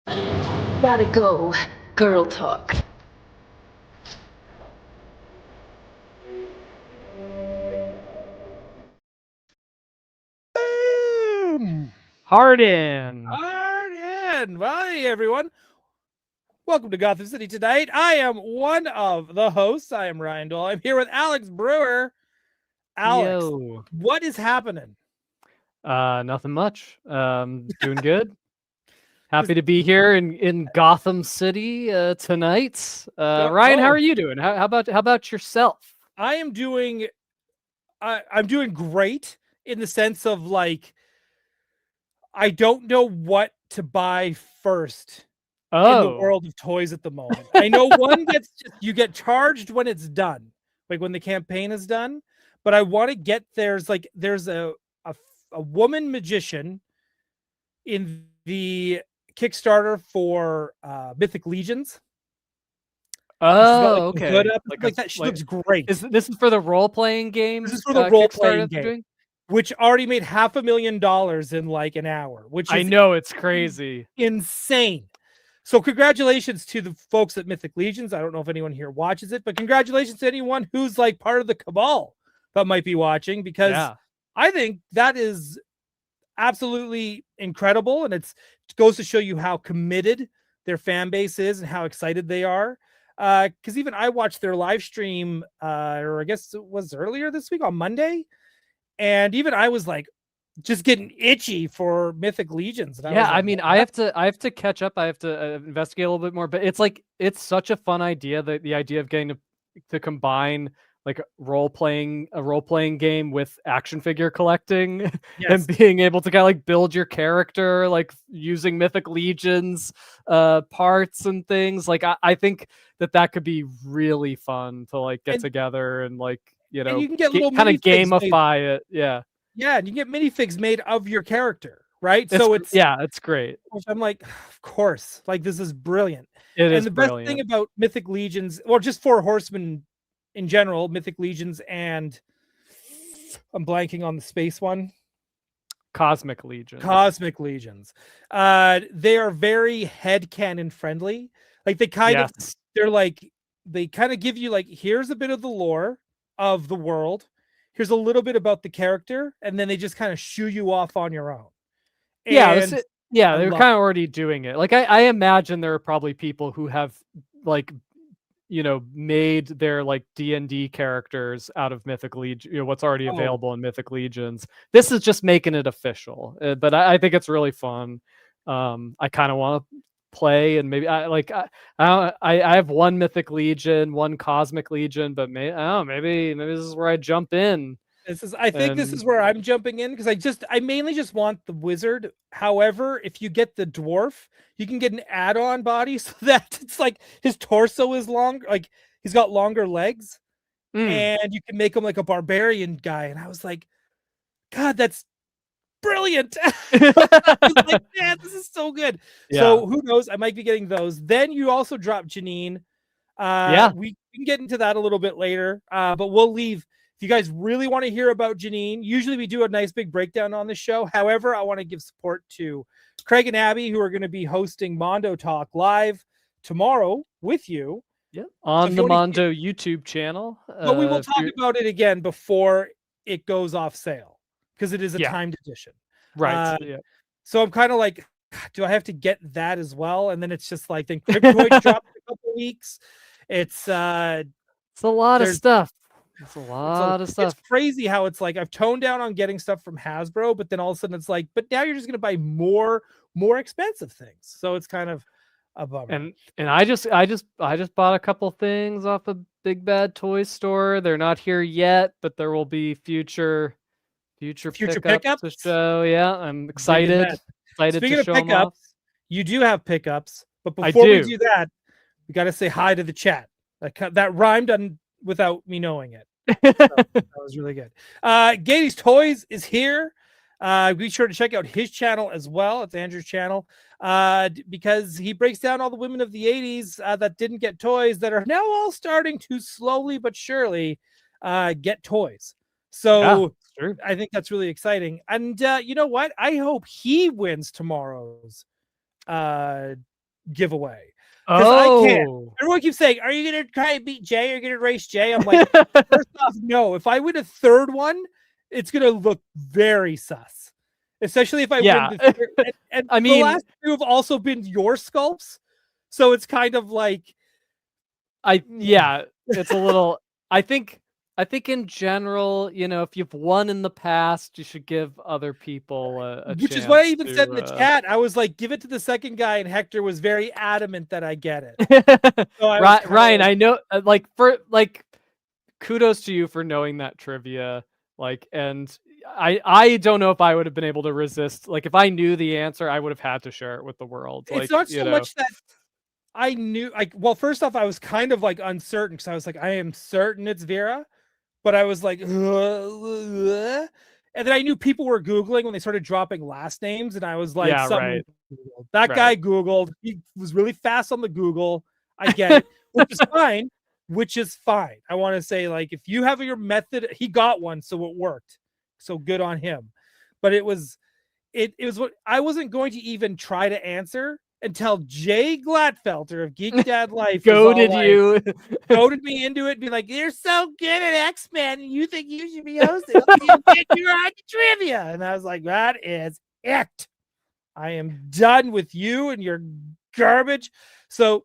Gotta go. Girl talk. Boom! Harden. Arden! Well, hey, everyone. Welcome to Gotham City tonight. I am one of the hosts. I am Ryan Dole. I'm here with Alex Brewer. Alex, Yo. what is happening? Nothing much. Doing good. Just Happy to be here in Gotham City tonight. go. Ryan, how Oh, are you doing? How about yourself? I am doing. I'm doing great in the sense of like I don't know what to buy first in the Oh. world of toys at the moment. I know one gets you get charged when it's done, like when the campaign is done. But I want to get there's a a woman magician in the Kickstarter for Mythic Legions, and she's got like Oh, the hood okay. up and stuff like that. She looks great. This is for the role playing This is game for the role Kickstarter playing that they're game, doing? which already made $500,000 in like an hour, which I is know it's crazy. insane. So congratulations to the folks at Mythic Legions. I don't know if anyone here watches it, but congratulations to anyone who's like part of the cabal that might be watching, because Yeah. I think that is absolutely incredible, and it goes to show you how committed their fan base is and how excited they are. Because even I watched their live stream, or I guess it was earlier this week on Monday, and even I was like just getting itchy for Mythic Legions, and I Yeah, was I like, mean, "Man, I have to catch up. I have to investigate a little bit more. But it's like it's such a fun idea that the idea of getting to combine like a role playing game with action figure collecting and yes." being able to kind of like build your character like using Mythic Legions parts and things. Like I think that could be really fun to like get And together and like and you can get kind of minifigs made. gamify it. Yeah, Yeah, and you get minifigs made of your character, right? So it's it's great. which I'm like, of course, like this is brilliant. It And is the best thing brilliant. about Mythic Legions, or just Four Horsemen in general, Mythic Legions, and I'm blanking on the space one, Cosmic Legions. Cosmic Legions. They are very headcanon friendly. Like Yes. they're like they kind of give you like, here's a bit of the lore of the world, here's a little bit about the character, and then they just kind of shoo you off on your own. Yeah, And yeah, I they're love kind of already doing it. Like I imagine there are probably people who have like made their like D&D characters out of Mythic Legion, what's already oh, available in Mythic Legions. This is just making it official. But I think it's really fun. I kind of want to play and maybe I have one Mythic Legion, one Cosmic Legion, but maybe this is where I jump in I think this and is where I'm jumping in, because I mainly just want the wizard. However, if you get the dwarf, you can get an add-on body so that it's like his torso is long, like he's got longer legs, mm, and you can make him like a barbarian guy. And I was like, God, that's brilliant. I was like, man, this is so good. yeah. So who knows? I might be getting those. Then you also dropped Janine. Yeah. We can get into that a little bit later, but we'll leave. If you guys really want to hear about Janine, usually we do a nice big breakdown on the show. However, I want to give support to Craig and Abby, who are going to be hosting Mondo Talk live tomorrow with you. Yeah, So if on you the want to, Mondo YouTube channel. but we will If talk you're, about it again before it goes off sale, because it is a yeah, timed edition. right. Uh, Yeah, so I'm kind of like, do I have to get that as well? And then it's just like, then Cryptoids dropped in a couple weeks. It's it's a lot of there's stuff. It's a it's a lot of it's stuff. crazy how it's like I've toned down on getting stuff from Hasbro, but then all of a sudden it's like, but now you're just gonna buy more expensive things. So it's kind of a bummer. And I just bought a couple things off of Big Bad Toy Store. They're not here yet, but there will be future Future pickups to pickups, show. Yeah, I'm digging excited. that. Excited to Speaking of show them off. pickups, you do have pickups, but I before we do. do that, we got to say hi to the chat. That rhymed on without me knowing it. So that was really good. Gady's Toys is here. Be sure to check out his channel as well. It's Andrew's channel, because he breaks down all the women of the 80s that didn't get toys, that are now all starting to slowly but surely get toys. Yeah, So it's true. I think that's really exciting. And you know what? I hope he wins tomorrow's uh, giveaway. Because I can't. Oh. Everyone keeps saying, "Are you gonna try and beat Jay? Are you gonna race Jay?" I'm like, first off, no. If I win a third one, it's gonna look very sus. Especially if I Yeah. win the third. And I the mean, last two have also been your sculpts. So it's kind of like it's a little. I think in general, if you've won in the past, you should give other people a which chance. is what I even said in the to, chat. I was like, give it to the second guy, and Hector was very adamant that I get it. So I was Ryan, like, I know, kudos to you for knowing that trivia. And I don't know if I would have been able to resist. If I knew the answer, I would have had to share it with the world. it's not so much that I knew. Well, first off, I was kind of uncertain because I was like, I am certain it's Vera, but I was like, and then I knew people were Googling when they started dropping last names, and I was like, Yeah, right. Googled. That guy Googled. He was really fast on the Google. I get it, which is fine. Which is fine. I want to say, if you have your method, he got one, so it worked. So good on him. But it was what I wasn't going to even try to answer until Jay Gladfelter of Geek Dad Life goaded me into it, being like, "You're so good at X-Men, and you think you should be hosting? You'll get your own trivia." And I was like, "That is it. I am done with you and your garbage." So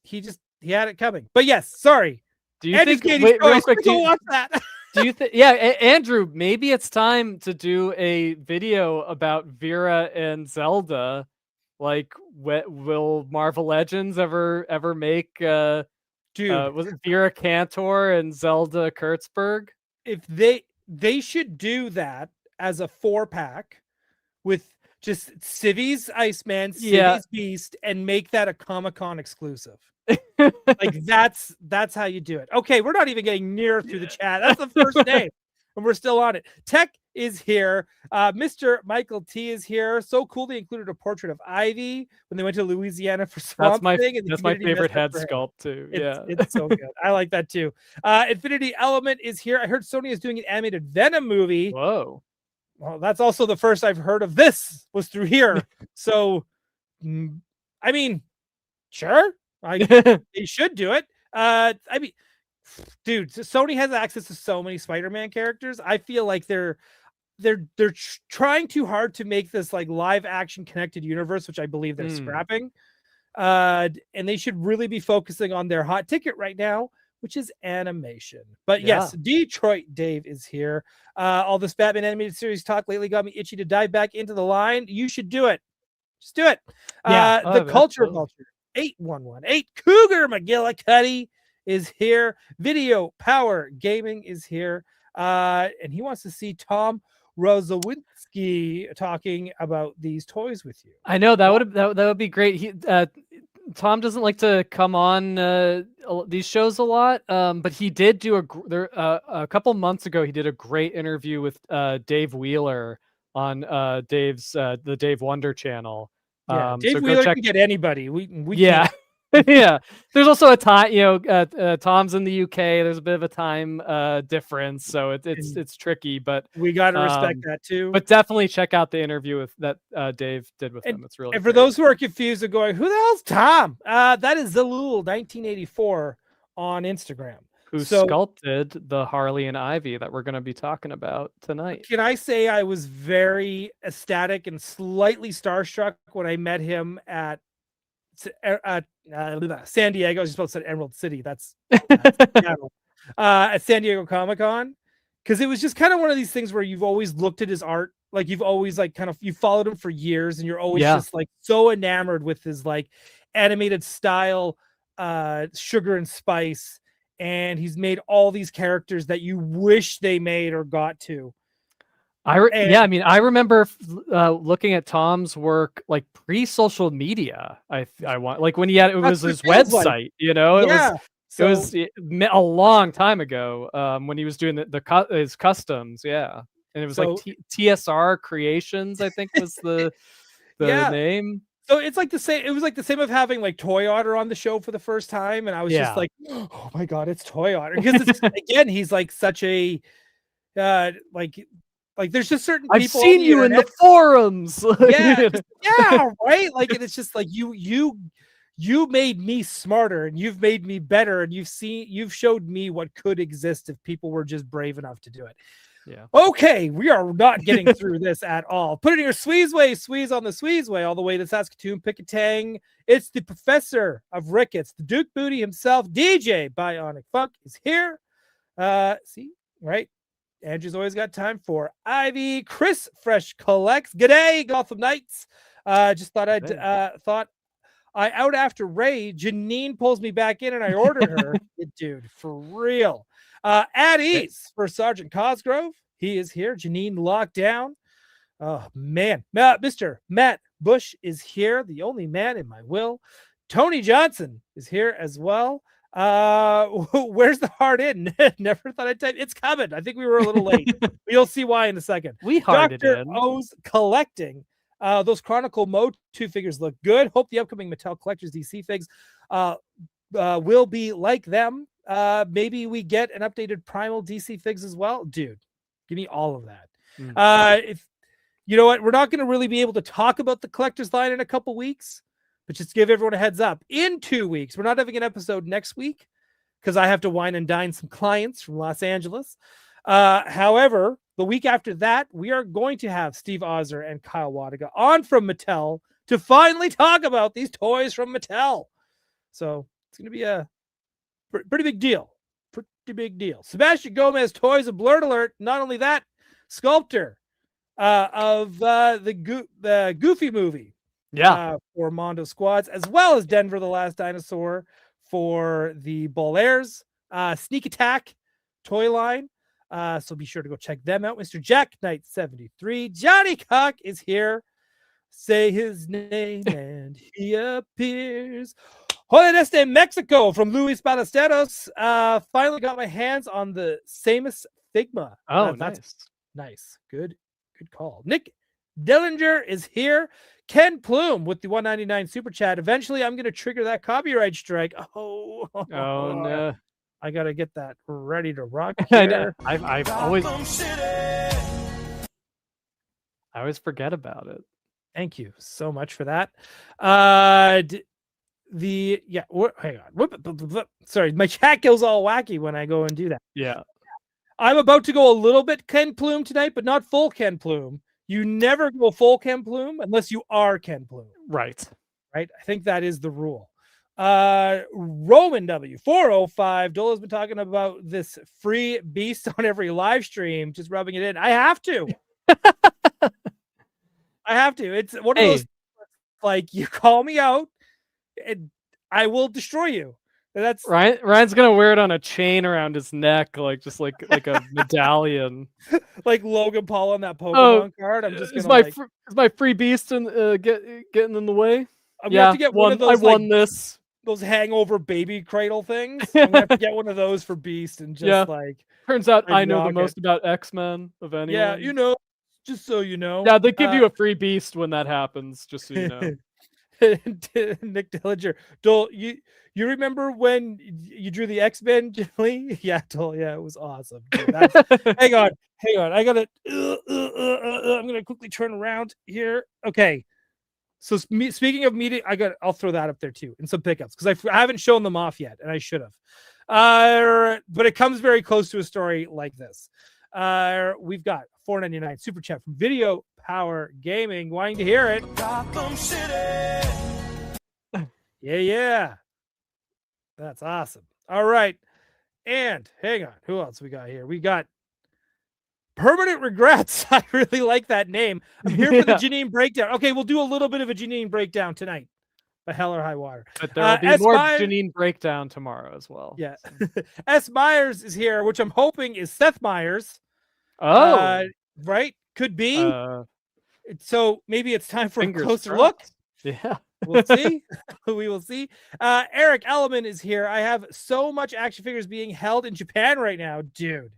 he had it coming. But yes, sorry. Do you think? Wait, real quick. Go watch that. Do you think? Yeah, Andrew. Maybe it's time to do a video about Vera and Zelda. Will Marvel Legends ever make? Was it Vera Cantor and Zelda Kurtzberg? If they should do that as a 4-pack with just Civi's Iceman, Civi's Beast, and make that a Comic-Con exclusive. That's how you do it. Okay, we're not even getting near through the chat. That's the first name, and we're still on it. Tech is here. Mr. Michael T is here. So cool they included a portrait of Ivy when they went to Louisiana for Swamp Thing. That's my favorite head sculpt too. It's so good. I like that too. Infinity Element is here. I heard Sony is doing an animated Venom movie. Whoa. Well, that's also the first I've heard of this was through here. So, I mean, sure. They should do it. I mean, dude, Sony has access to so many Spider-Man characters. I feel like they're trying too hard to make this live action connected universe, which I believe they're scrapping. And they should really be focusing on their hot ticket right now, which is animation. But yes, Detroit Dave is here. All this Batman animated series talk lately got me itchy to dive back into the line. You should do it. Just do it. The Culture Vulture 8118 Cougar McGillicuddy is here. Video Power Gaming is here. And he wants to see Tom Rozowinski talking about these toys with you. I know that would be great. Tom doesn't like to come on these shows a lot, but he did do a couple months ago. He did a great interview with Dave Wheeler on the Dave Wonder channel. Yeah, Dave Wheeler can get anybody. We yeah. Yeah, there's also a time, Tom's in the UK. There's a bit of a time difference, so it's tricky, but we got to respect that too. But definitely check out the interview that Dave did with him. It's really. And for those who are confused and going, "Who the hell's Tom?" That is Zalul 1984 on Instagram, who sculpted the Harley and Ivy that we're going to be talking about tonight. Can I say I was very ecstatic and slightly starstruck when I met him at San Diego. I was supposed to say Emerald City. That's at San Diego Comic-Con, because it was just kind of one of these things where you've always looked at his art, you've always you followed him for years, and you're always just so enamored with his animated style, Sugar and Spice, and he's made all these characters that you wish they made or got to. I remember looking at Tom's work pre-social media. I want when he had it was his website, it was a long time ago when he was doing his customs, and it was TSR Creations, I think was the name. So it's the same. It was the same of having Toy Otter on the show for the first time, and I was just oh my god, it's Toy Otter, because again he's such a Like, there's just certain people. I've seen you in the internet- forums. Yeah, yeah, right. Like, and it's just like you made me smarter, and you've made me better, and you've showed me what could exist if people were just brave enough to do it. Yeah. Okay, we are not getting through this at all. Put it in your Sweezeway, Squeeze on the Sweezeway, all the way to Saskatoon, Pickatang. It's the professor of Ricketts, the Duke Booty himself, DJ Bionic Funk is here. See, right? Andrew's always got time for Ivy. Chris Fresh collects. G'day, Gotham Knights. Just thought I out after Ray. Janine pulls me back in, and I ordered her. Dude, for real. At ease for Sergeant Cosgrove. He is here. Janine locked down. Oh, man. Mr. Matt Bush is here, the only man in my will. Tony Johnson is here as well. Where's the hard in? Never thought I'd type. It's coming. I think we were a little late. You'll see why in a second. We harded Dr. in. O's collecting. Those Chronicle Mode 2 figures look good. Hope the upcoming Mattel Collectors DC figs will be like them. Maybe we get an updated Primal DC figs as well. Dude, give me all of that. If you know what, we're not going to really be able to talk about the collector's line in a couple weeks, but just give everyone a heads up. In 2 weeks, we're not having an episode next week because I have to wine and dine some clients from Los Angeles. However, the week after that, we are going to have Steve Ozer and Kyle Wadiga on from Mattel to finally talk about these toys from Mattel. So it's going to be a pretty big deal. Pretty big deal. Sebastian Gomez Toys, a blurred alert. Not only that, sculptor of the Goofy movie. Yeah. For Mondo Squads, as well as Denver the Last Dinosaur for the Bolaires Sneak Attack toy line. So be sure to go check them out. Mr. Jack Knight 73. Johnny Cock is here. Say his name and he appears. Hola desde Mexico from Luis Ballesteros. Finally got my hands on the Samus Figma. Oh, that's nice. Good call. Nick Dillinger is here. Ken Plume with the 199 super chat. Eventually, I'm going to trigger that copyright strike. Oh no. I got to get that ready to rock here. I always forget about it. Thank you so much for that. Hang on. Sorry, my chat goes all wacky when I go and do that. Yeah. I'm about to go a little bit Ken Plume tonight, but not full Ken Plume. You never go full Ken Plume unless you are Ken Plume. Right. I think that is the rule. Roman W 405. Dolo's been talking about this free beast on every live stream, just rubbing it in. I have to. I have to. It's one of those, like, you call me out and I will destroy you. That's Ryan's gonna wear it on a chain around his neck, like a medallion, like Logan Paul on that Pokemon card. I'm just gonna is my free beast and getting in the way. I'm gonna have to get one of those. I won this. Those hangover baby cradle things. I'm gonna have to get one of those for Beast and just Turns out I know the most about X-Men of anyone. Yeah, just so you know. Yeah, they give you a free Beast when that happens, just so you know. Nick Dillinger. Dole, you remember when you drew the X-Men, Julie? Yeah, Dole, yeah, it was awesome. Dude, hang on. I gotta I'm gonna quickly turn around here. Okay. So speaking of meeting, I'll throw that up there too and some pickups because I haven't shown them off yet, and I should have. But it comes very close to a story like this. We've got $4.99 super chat from Video Power Gaming. Wanting to hear it? Gotham City. Yeah. That's awesome. All right, and hang on. Who else we got here? We got Permanent Regrets. I really like that name. I'm here for the Janine breakdown. Okay, we'll do a little bit of a Janine breakdown tonight, by hell or high water. But there will be more Janine breakdown tomorrow as well. Yeah. S. Myers is here, which I'm hoping is Seth Meyers. Oh, right? Could be. So maybe it's time for a closer look. Yeah. We'll see. We will see. Eric Elliman is here. I have so much action figures being held in Japan right now, dude.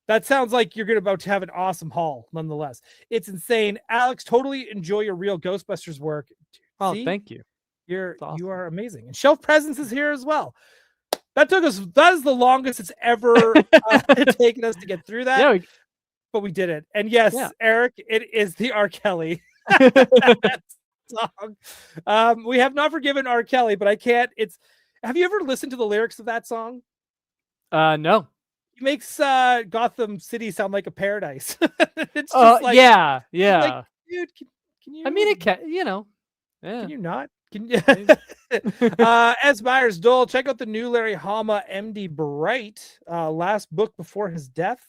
That sounds like you're about to have an awesome haul, nonetheless. It's insane. Alex, totally enjoy your real Ghostbusters work. Oh, thank you. You are amazing. And Shelf Presence is here as well. That is the longest it's ever taken us to get through that. Yeah, but we did it. And yes, Yeah. Eric, it is the R. Kelly song. We have not forgiven R. Kelly, but I can't. Have you ever listened to the lyrics of that song? No. He makes Gotham City sound like a paradise. It's just like, yeah. like, dude, can you? I mean, it can, yeah. Can you not? Can you? Maybe. S. Myers Dole, check out the new Larry Hama, MD Bright, last book before his death.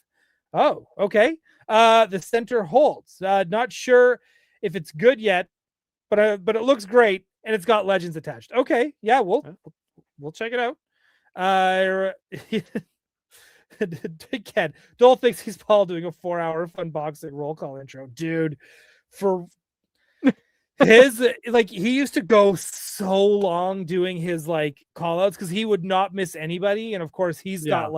Oh, okay. The Center Holds. Not sure if it's good yet, but it looks great and it's got legends attached. Okay, yeah, we'll check it out. Ken Dole thinks he's Paul doing a 4-hour fun boxing roll call intro, dude. For his he used to go so long doing his call outs because he would not miss anybody, and of course he's got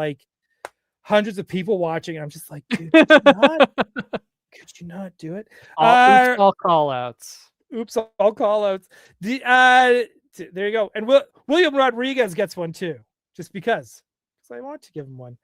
hundreds of people watching, and I'm just like, dude, could you not do it? Oops, all call outs. Oops, all call outs. There you go. And William Rodriguez gets one too, just because I want to give him one.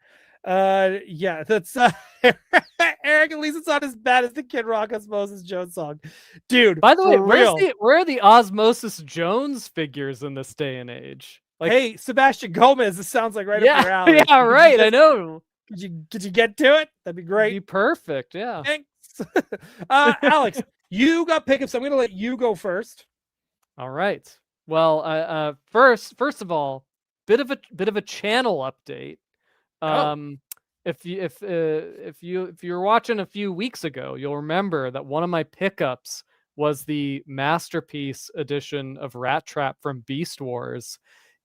Yeah, that's Eric. At least it's not as bad as the Kid Rock Osmosis Jones song, dude. By the way, where are the Osmosis Jones figures in this day and age? Hey, Sebastian Gomez. This sounds like right up your alley. Yeah, right. I know. Could you get to it? That'd be great. Be perfect. Yeah. Thanks, Alex. You got pickups. I'm gonna let you go first. All right. Well, first of all, bit of a channel update. If you were watching a few weeks ago, you'll remember that one of my pickups was the Masterpiece edition of Rat Trap from Beast Wars,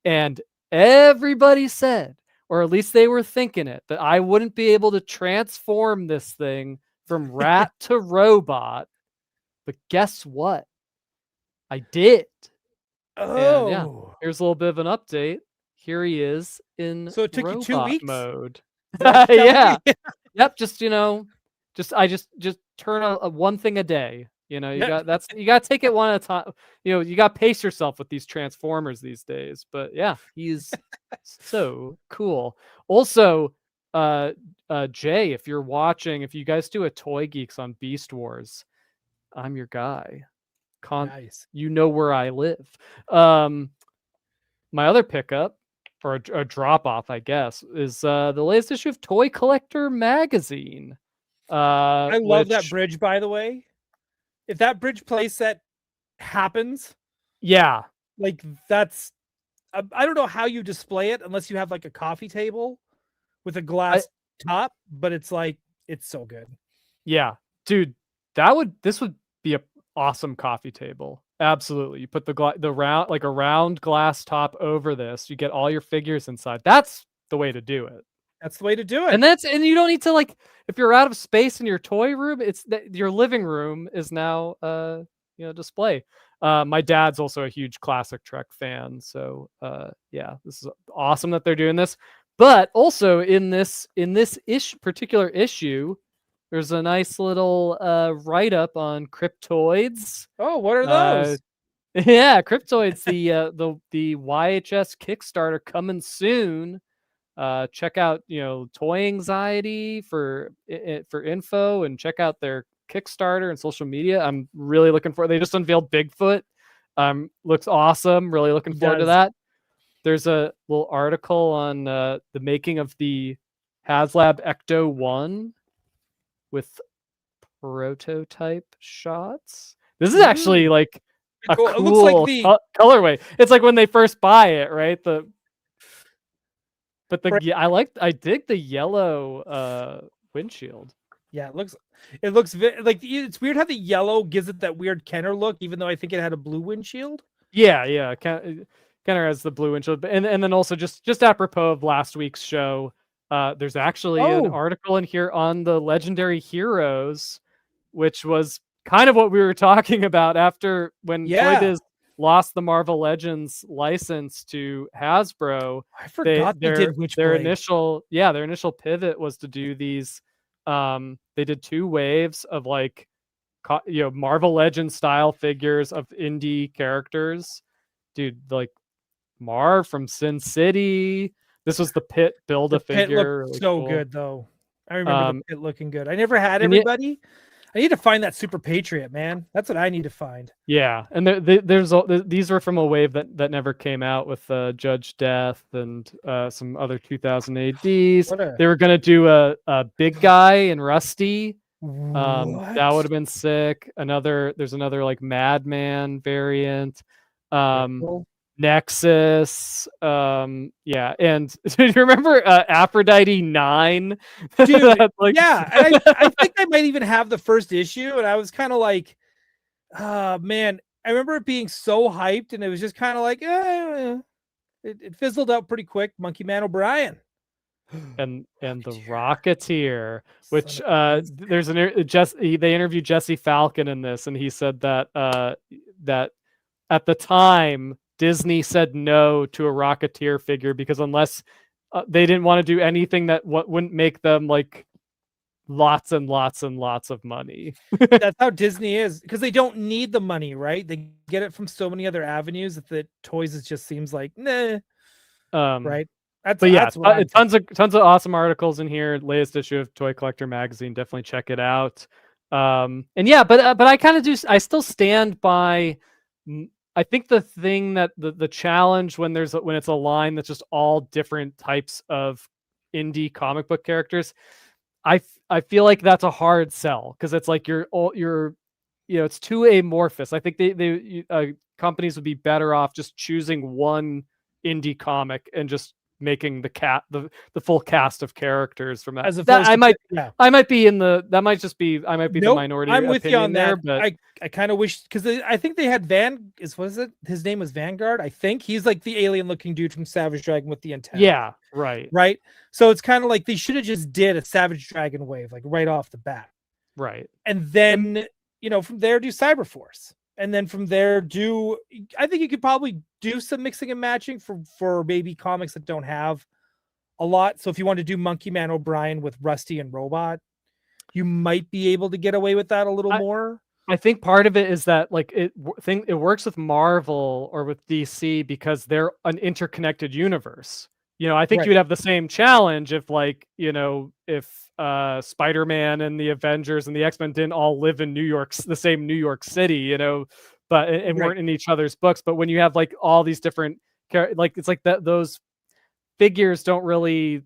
and everybody said, or at least they were thinking it, that I wouldn't be able to transform this thing from rat to robot. But guess what? I did. Oh, and yeah, here's a little bit of an update. Here he is in so it took you 2 weeks mode. Yeah. Yep. Just turn a one thing a day. You got to take it one at a time. You got to pace yourself with these Transformers these days. But yeah, he's so cool. Also, Jay, if you're watching, if you guys do a Toy Geeks on Beast Wars, I'm your guy. Nice. You know where I live. My other pickup, or a drop off, I guess, is the latest issue of Toy Collector magazine. I love that bridge, by the way. If that bridge playset happens, yeah, that's I don't know how you display it unless you have a coffee table with a glass top, but it's so good. Yeah, dude, this would be a awesome coffee table. Absolutely. You put the round, a round glass top over this. You get all your figures inside. That's the way to do it. That's the way to do it. And you don't need to if you're out of space in your toy room, it's that your living room is now display. My dad's also a huge classic Trek fan, so yeah, this is awesome that they're doing this. But also in this particular issue, there's a nice little write-up on cryptoids. Oh, what are those? Yeah, cryptoids. The YHS Kickstarter coming soon. Check out Toy Anxiety for info, and check out their Kickstarter and social media. I'm really looking forward. They just unveiled Bigfoot. Looks awesome. Really looking forward to that. There's a little article on the making of the HasLab Ecto 1 with prototype shots. This is actually a cool. It looks like colorway. It's like when they first buy it, right? I dig the yellow windshield. Yeah, it looks it's weird how the yellow gives it that weird Kenner look, even though I think it had a blue windshield. Yeah, Kenner has the blue windshield, and then also just apropos of last week's show, there's actually an article in here on the Legendary Heroes, which was kind of what we were talking about after when Toy Biz lost the Marvel Legends license to Hasbro. I forgot they did their initial pivot was to do these. They did 2 waves of Marvel Legends style figures of indie characters, dude. Marv from Sin City. This was the Pit build a figure. Really so cool. Good though. I remember it looking good. I never had and everybody. I need to find that Super Patriot, man. That's what I need to find. Yeah, and these were from a wave that never came out with Judge Death and some other 2000 ADs. They were gonna do a big guy and Rusty. That would have been sick. There's another like Madman variant. Nexus. Yeah, and do you remember Aphrodite 9? Dude, yeah, and I think I might even have the first issue, and I was kind of like, man, I remember it being so hyped, and it was just kind of like, it fizzled out pretty quick. Monkey Man O'Brien. And the Rocketeer, which there's they interviewed Jesse Falcon in this, and he said that that at the time Disney said no to a Rocketeer figure because unless they didn't want to do anything that wouldn't make them like lots and lots and lots of money. That's how Disney is, because they don't need the money, right? They get it from so many other avenues that toys just seems like nah. Right. That's tons of awesome articles in here. Latest issue of Toy Collector Magazine. Definitely check it out. And yeah, but I kind of do. I still stand by. I think the thing that the challenge when it's a line that's just all different types of indie comic book characters, I feel like that's a hard sell because it's like it's too amorphous. I think they companies would be better off just choosing one indie comic and just making the full cast of characters from that. I might be the minority. I'm with you on there, that. but I kind of wish, because I think they had his name was Vanguard. I think he's like the alien looking dude from Savage Dragon with the antenna. Yeah, right. So it's kind of like they should have just did a Savage Dragon wave like right off the bat. Right. And then from there do Cyberforce. And then from there, I think you could probably do some mixing and matching for maybe comics that don't have a lot. So if you want to do Monkey Man O'Brien with Rusty and Robot, you might be able to get away with that a little more. I think part of it is that like it works with Marvel or with DC because they're an interconnected universe. I think you'd have the same challenge if Spider-Man and the Avengers and the X-Men didn't all live in the same New York City, but weren't in each other's books. But when you have like all these different it's like that those figures don't really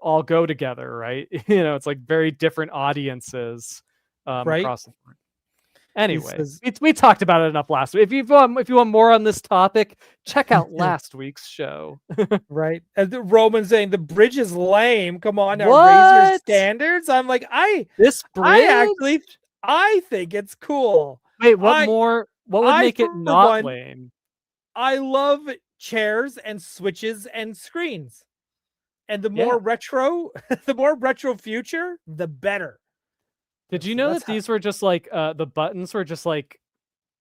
all go together, right? It's like very different audiences across the board. Anyway, we talked about it enough last week. If you want more on this topic, check out last week's show. Right. And the Roman saying the bridge is lame. Come on now, raise your standards. I'm like, I think it's cool. Wait, what would make it not lame? I love chairs and switches and screens. And the more retro future, the better. Did you know that these were just like the buttons were just like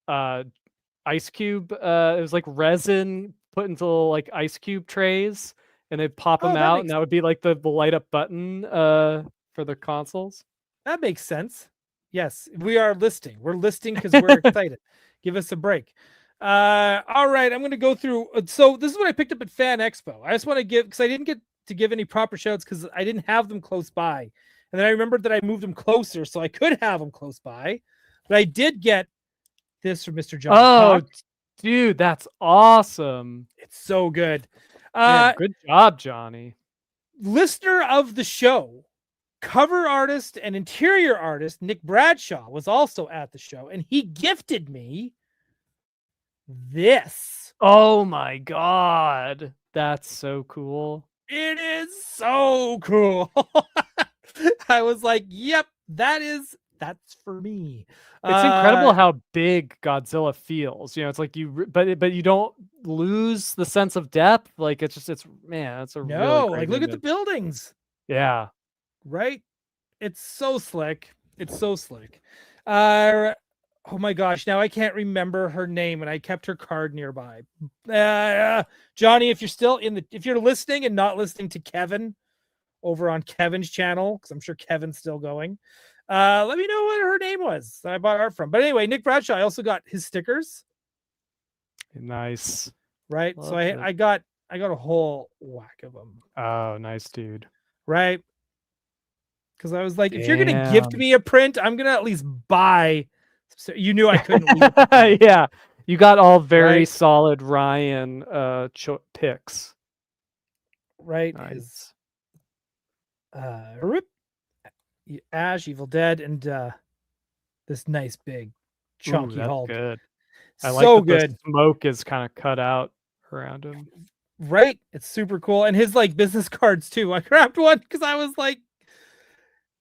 ice cube? It was like resin put into like ice cube trays, and they'd pop them out, and that would be like the light up button for the consoles. That makes sense. Yes, we are listing. We're listing because we're excited. Give us a break. All right, I'm going to go through. So this is what I picked up at Fan Expo. I just want to give, because I didn't get to give any proper shouts because I didn't have them close by. And then I remembered that I moved them closer so I could have them close by. But I did get this from Mr. John. Oh, dude, that's awesome. It's so good. Man, good job, Johnny. Listener of the show, cover artist and interior artist Nick Bradshaw was also at the show, and he gifted me this. Oh my God. That's so cool. It is so cool. I was like, yep, that's for me. It's incredible how big Godzilla feels. It's like but you don't lose the sense of depth. Like it's a really great look at the buildings. Yeah. Right? It's so slick. Oh my gosh, now I can't remember her name, and I kept her card nearby. Johnny, if you're listening and not listening to Kevin over on Kevin's channel, because I'm sure Kevin's still going, let me know what her name was that I bought art from. But anyway, Nick Bradshaw, I also got his stickers. Nice. Right. Love I got a whole whack of them. Oh, nice, dude. Right. because I was like, if you're gonna gift me a print, I'm gonna at least buy. So you knew I couldn't leave it. Yeah, you got all very Right. solid Ryan picks. Right. Nice. His Ash, Evil Dead, and this nice big chunky That's Hulk. good. I So like that good. the smoke is kind of cut out around him. Right. It's super cool. And his like business cards too. I grabbed one because I was like,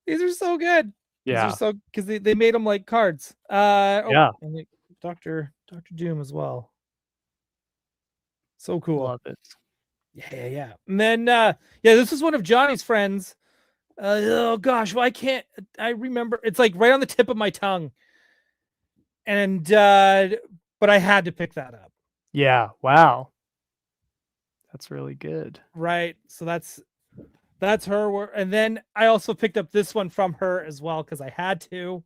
these are so good. Yeah. These are so because they made them like cards. Yeah. And Dr. Doom as well. So cool. Love it. Yeah. And then this is one of Johnny's friends. Oh gosh, well, I remember it's like right on the tip of my tongue. And but I had to pick that up. Yeah. Wow. That's really good. Right. So that's her. And then I also picked up this one from her as well because I had to.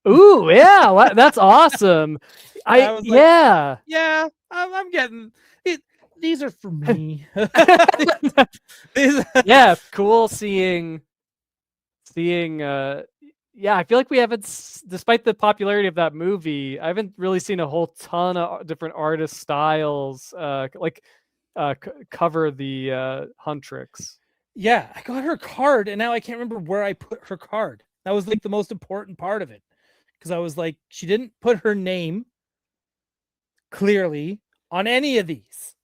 Ooh, yeah, that's awesome. I'm getting it. These are for me. Yeah, cool seeing. Yeah, I feel like we haven't, despite the popularity of that movie, I haven't really seen a whole ton of different artist styles cover the Huntrix. Yeah, I got her card, and now I can't remember where I put her card. That was like the most important part of it, because I was like, she didn't put her name clearly on any of these,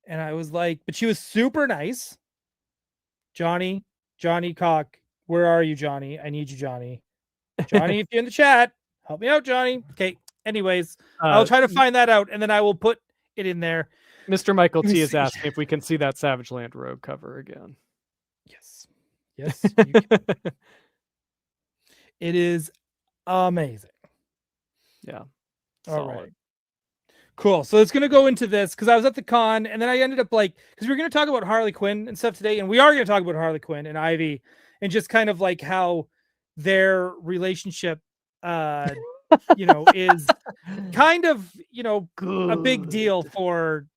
and I was like, but she was super nice. Johnny Cock, where are you, Johnny? I need you, Johnny. Johnny, if you're in the chat, help me out, Johnny. Okay. Anyways, I'll try to find that out, and then I will put it in there. Mr. Michael T is asking if we can see that Savage Land Rogue cover again. Yes. You can. It is amazing. Yeah. All right. Cool. So it's going to go into this because I was at the con, and then I ended up because we were going to talk about Harley Quinn and stuff today, and we are going to talk about Harley Quinn and Ivy and just kind of like how their relationship is kind of good. A big deal for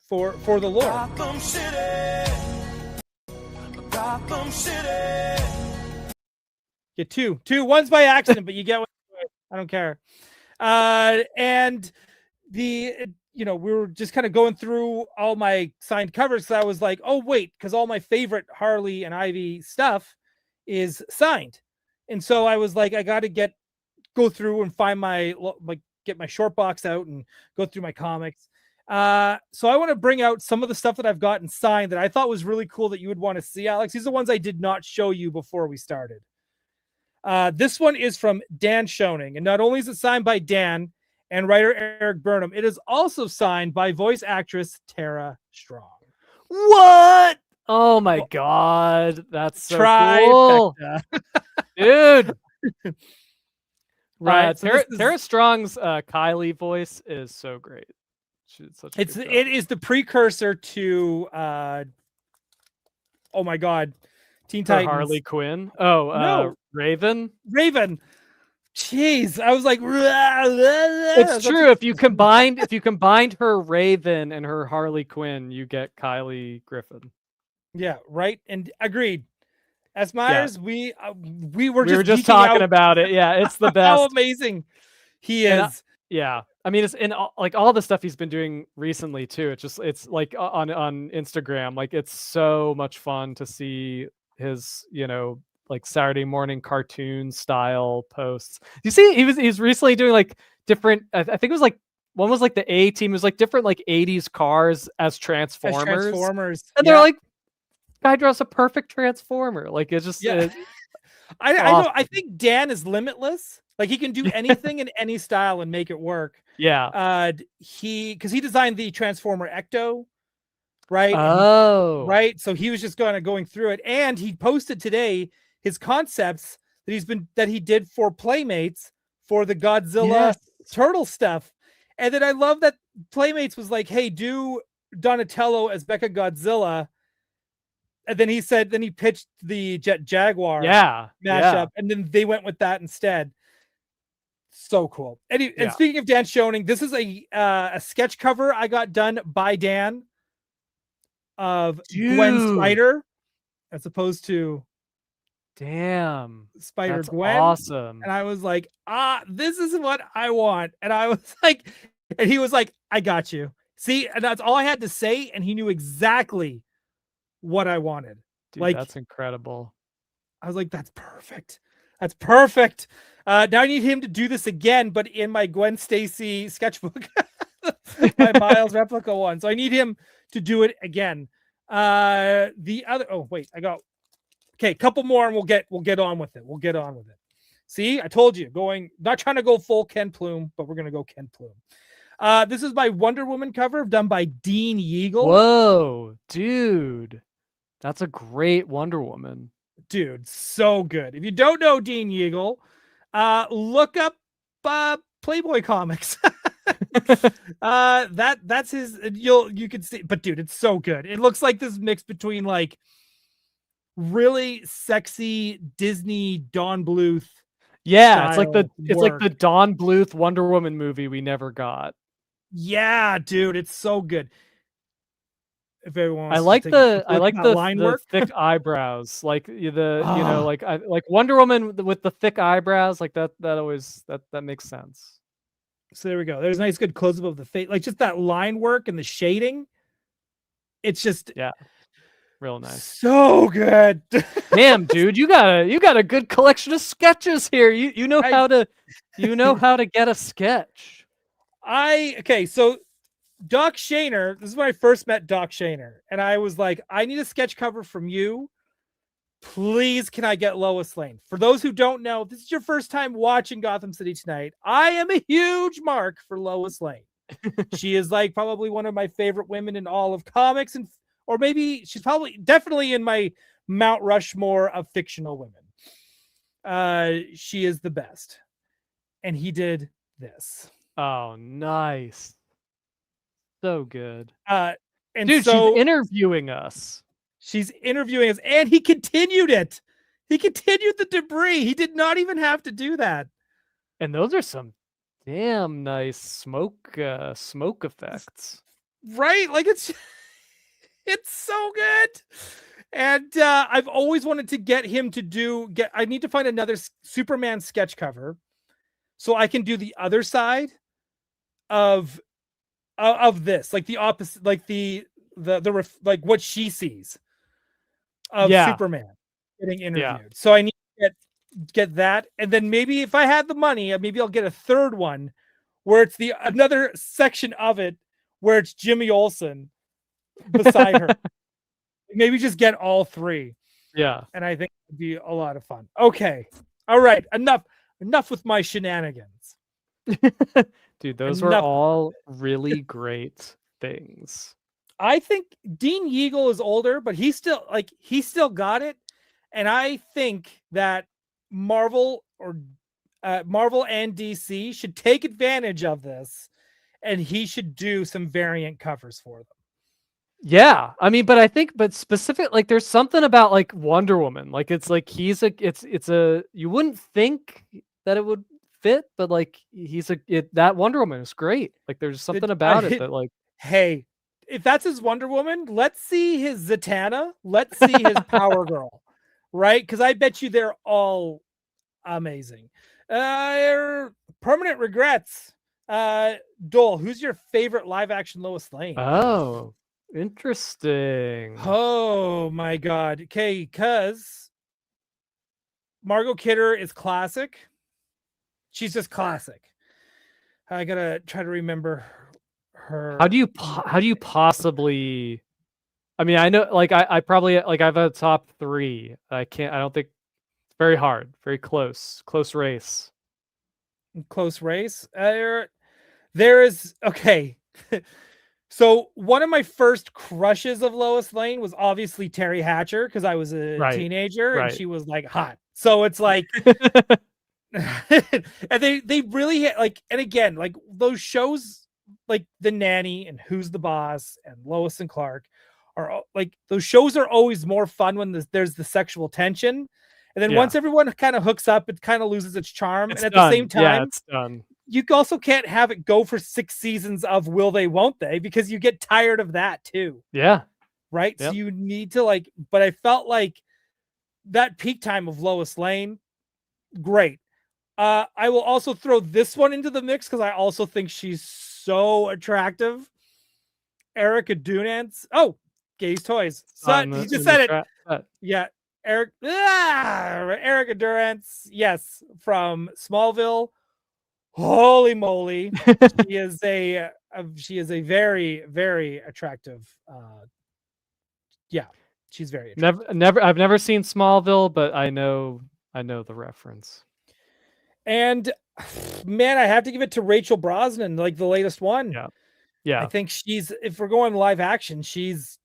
for the lore. Gotham City. Get two. One's by accident, but you get one. I don't care. And we were just kind of going through all my signed covers. So I was like, oh wait, because all my favorite Harley and Ivy stuff is signed. And so I was like, I got to go through and find get my short box out and go through my comics. So I want to bring out some of the stuff that I've gotten signed that I thought was really cool that you would want to see, Alex. These are the ones I did not show you before we started. This one is from Dan Schoening, and not only is it signed by Dan and writer Eric Burnham, it is also signed by voice actress Tara Strong. What? Oh my god, that's so cool, dude. Right, so Tara Strong's Kylie voice is so great. She's such a it is the precursor to oh my god, Teen Titans. Harley Quinn. Oh, no. Raven. Jeez, I was like, it's true. If you combined her Raven and her Harley Quinn, you get Kylie Griffin. Yeah, right. And agreed. As Myers, we were just talking about it. Yeah, it's the best. How amazing he is. Yeah, I mean, it's in all the stuff he's been doing recently too. It's like on Instagram. Like, it's so much fun to see his like Saturday morning cartoon style posts. You see, he's recently doing like different. I think it was like one was like the A-Team. It was like different like 80s cars as Transformers. And they're like, guy draws a perfect Transformer. Like, it's just I know. I think Dan is limitless. Like, he can do anything in any style and make it work. Yeah. Because he designed the Transformer Ecto, right? Oh, right. So he was just going through it, and he posted today his concepts that he did for Playmates for the Godzilla turtle stuff. And then I love that Playmates was like, hey, do Donatello as Mecha Godzilla. And then he pitched the Jet Jaguar mashup, and then they went with that instead. So cool. And speaking of Dan Schoening, this is a sketch cover I got done by Dan of Gwen Spider, as opposed to Damn. Spider That's Gwen. awesome. And I was like, this is what I want. And I was like, and he was like, I got you. See, and that's all I had to say. And he knew exactly what I wanted. Dude, like, that's incredible. I was like, that's perfect. That's perfect. Now I need him to do this again, but in my Gwen Stacy sketchbook, my Miles replica one. So I need him to do it again. The other, oh wait, okay, couple more and we'll get on with it. We'll get on with it. See, I told you, not trying to go full Ken Plume, but we're gonna go Ken Plume. This is my Wonder Woman cover done by Dean Yeagle. Whoa, dude. That's a great Wonder Woman. Dude, so good. If you don't know Dean Yeagle, look up Playboy Comics. That's his. You can see, but dude, it's so good. It looks like this mix between like really sexy Disney Dawn Bluth. Yeah, it's like the Dawn Bluth Wonder Woman movie we never got. Yeah, dude, it's so good. If everyone, I like the thick eyebrows, like like Wonder Woman with the thick eyebrows, like that makes sense. So there we go. There's a nice good close up of the face, like just that line work and the shading. It's just real nice. So good. Damn, dude, you got a good collection of sketches here. You know how to get a sketch. So Doc Shaner, this is when I first met Doc Shaner, and I was like, I need a sketch cover from you. Please, can I get Lois Lane? For those who don't know, this is your first time watching Gotham City Tonight. I am a huge mark for Lois Lane. She is like probably one of my favorite women in all of comics, or maybe she's definitely in my Mount Rushmore of fictional women. She is the best. And he did this. Oh, nice. So good. And dude, so she's interviewing us. She's interviewing us, and he continued it. He continued the debris. He did not even have to do that. And those are some damn nice smoke effects. Right? Like it's so good. And I've always wanted to get him to I need to find another Superman sketch cover so I can do the other side of this, like the opposite, like like what she sees of Superman getting interviewed. So I need to get that, and then maybe if I had the money, maybe I'll get a third one where it's another section of it where it's Jimmy Olsen beside her. Maybe just get all three. Yeah, and I think it'd be a lot of fun. Okay, all right, enough with my shenanigans. Dude, those were all really great things. I think Dean Yeagle is older, but he still got it. And I think that Marvel and DC should take advantage of this, and he should do some variant covers for them. Yeah, I mean, but specific, like there's something about like Wonder Woman, like it's like you wouldn't think that it would fit, but like that Wonder Woman is great. Like there's something about it that like, hey, if that's his Wonder Woman, let's see his Zatanna, let's see his Power Girl, right? Because I bet you they're all amazing. Permanent regrets. Dole, who's your favorite live action Lois Lane? Oh, interesting. Oh my god. Okay, because Margot Kidder is classic. She's just classic. I gotta try to remember her. How do you possibly? I mean, I know, like I probably like I have a top three. I don't think it's very hard. Very close race. Close race. There is okay. So one of my first crushes of Lois Lane was obviously Terry Hatcher because I was a teenager and she was like hot. So it's like, and they really like, and again, like those shows like The Nanny and Who's the Boss and Lois and Clark are like, those shows are always more fun when there's the sexual tension. And then once everyone kind of hooks up, it kind of loses its charm. And at the same time, it's done. You also can't have it go for 6 seasons of will they, won't they, because you get tired of that too. Yeah. Right. Yep. So you need to like, but I felt like that peak time of Lois Lane, great. I will also throw this one into the mix because I also think she's so attractive. Erica Dunance. Oh, Gay's Toys. So he just said it. Yeah. Erica Durance. Yes, from Smallville. Holy moly. she is a very, very attractive. Yeah, she's very attractive. I've never seen Smallville, but I know the reference. And man, I have to give it to Rachel Brosnan, like the latest one. Yeah. I think if we're going live action, she's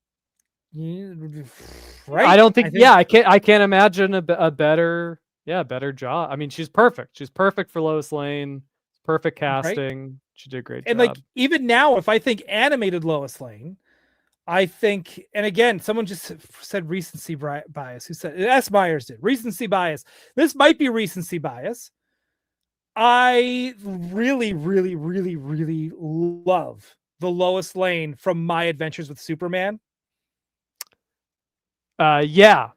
right. I don't think. I can't imagine a better job. I mean, she's perfect. She's perfect for Lois Lane. Perfect casting. Right? She did a great job. And like even now, if I think animated Lois Lane, I think, and again, someone just said recency bias. Who said S. Myers did recency bias? This might be recency bias. I really, really, really, really love the Lois Lane from My Adventures with Superman. Yeah.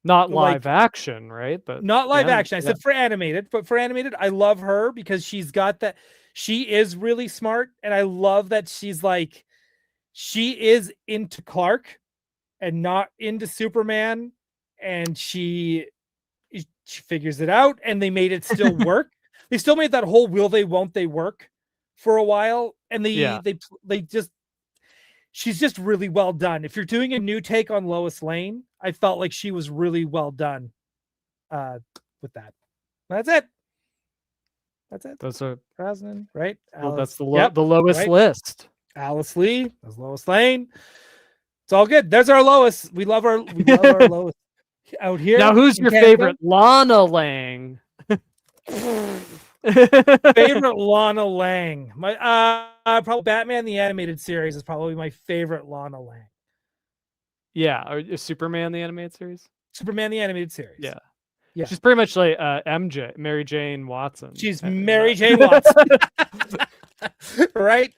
Not live action, right? But not live action. I said for animated, but for animated, I love her because she's got that. She is really smart, and I love that she is into Clark and not into Superman, and she figures it out, and they made it still work. They still made that whole will they won't they work for a while, and she's just really well done. If you're doing a new take on Lois Lane, I felt like she was really well done with that. That's it. Those are Brosnan, right? Well, that's the lowest list. Alice Lee, that's Lois Lane. It's all good. There's our Lois. We love our Lois out here. Now, who's your favorite? Lana Lang. Favorite Lana Lang. My probably Batman the Animated Series is probably my favorite Lana Lang. Yeah, or Superman the Animated Series. Superman the Animated Series. Yeah. She's pretty much like MJ, Mary Jane Watson. She's Mary Jane Watson. Right?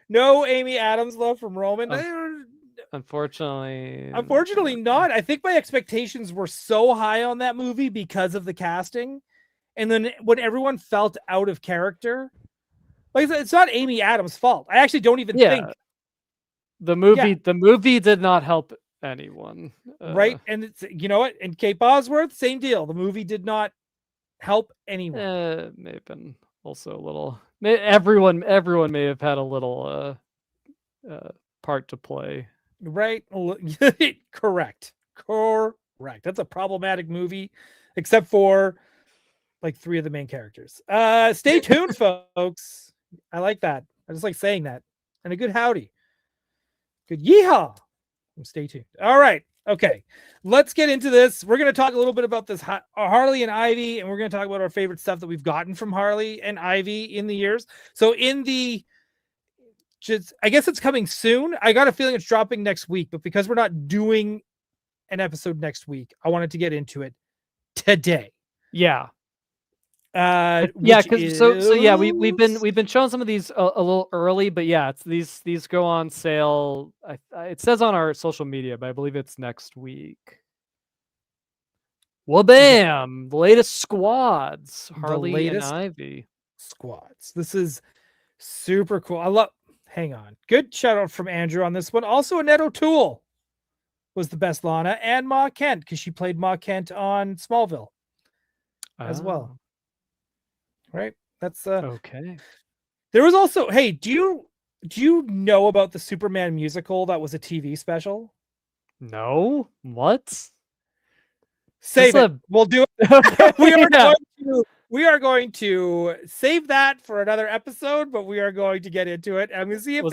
No Amy Adams love from Roman. Unfortunately not. I think my expectations were so high on that movie because of the casting. And then when everyone felt out of character, like I said, it's not Amy Adams' fault. I actually don't even think the movie did not help anyone. Right. And it's, you know what? And Kate Bosworth, same deal. The movie did not help anyone. May have been also a little. Everyone may have had a little part to play. Right. Correct. That's a problematic movie, except for like 3 of the main characters. Stay tuned, folks. I like that. I just like saying that. And a good howdy. Good yeehaw. Stay tuned. All right. Okay. Let's get into this. We're going to talk a little bit about this Harley and Ivy, and we're going to talk about our favorite stuff that we've gotten from Harley and Ivy in the years. So I guess it's coming soon. I got a feeling it's dropping next week, but because we're not doing an episode next week, I wanted to get into it today. Yeah. We've been showing some of these a little early, but these go on sale. It says on our social media, but I believe it's next week. Well, bam! The latest squads, Harley and Ivy squads. This is super cool. Hang on. Good shout out from Andrew on this one. Also, Annette O'Toole was the best Lana, and Ma Kent, because she played Ma Kent on Smallville as well. Right? That's okay. There was also, hey, do you know about the Superman musical that was a TV special? No. What? Save it. We'll do it. We are going to save that for another episode, but we are going to get into it. I'm going to see if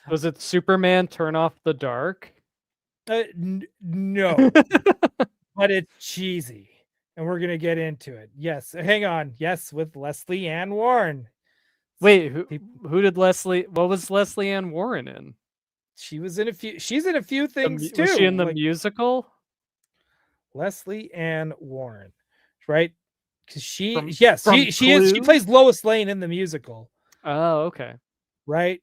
was it Superman Turn Off the Dark? No, but it's cheesy. And we're going to get into it. Yes. Hang on. Yes. With Leslie Ann Warren. Wait, who did Leslie? What was Leslie Ann Warren in? She's in a few things too. Was she in the musical? Leslie Ann Warren. Right. Because she plays Lois Lane in the musical. Oh, okay. Right.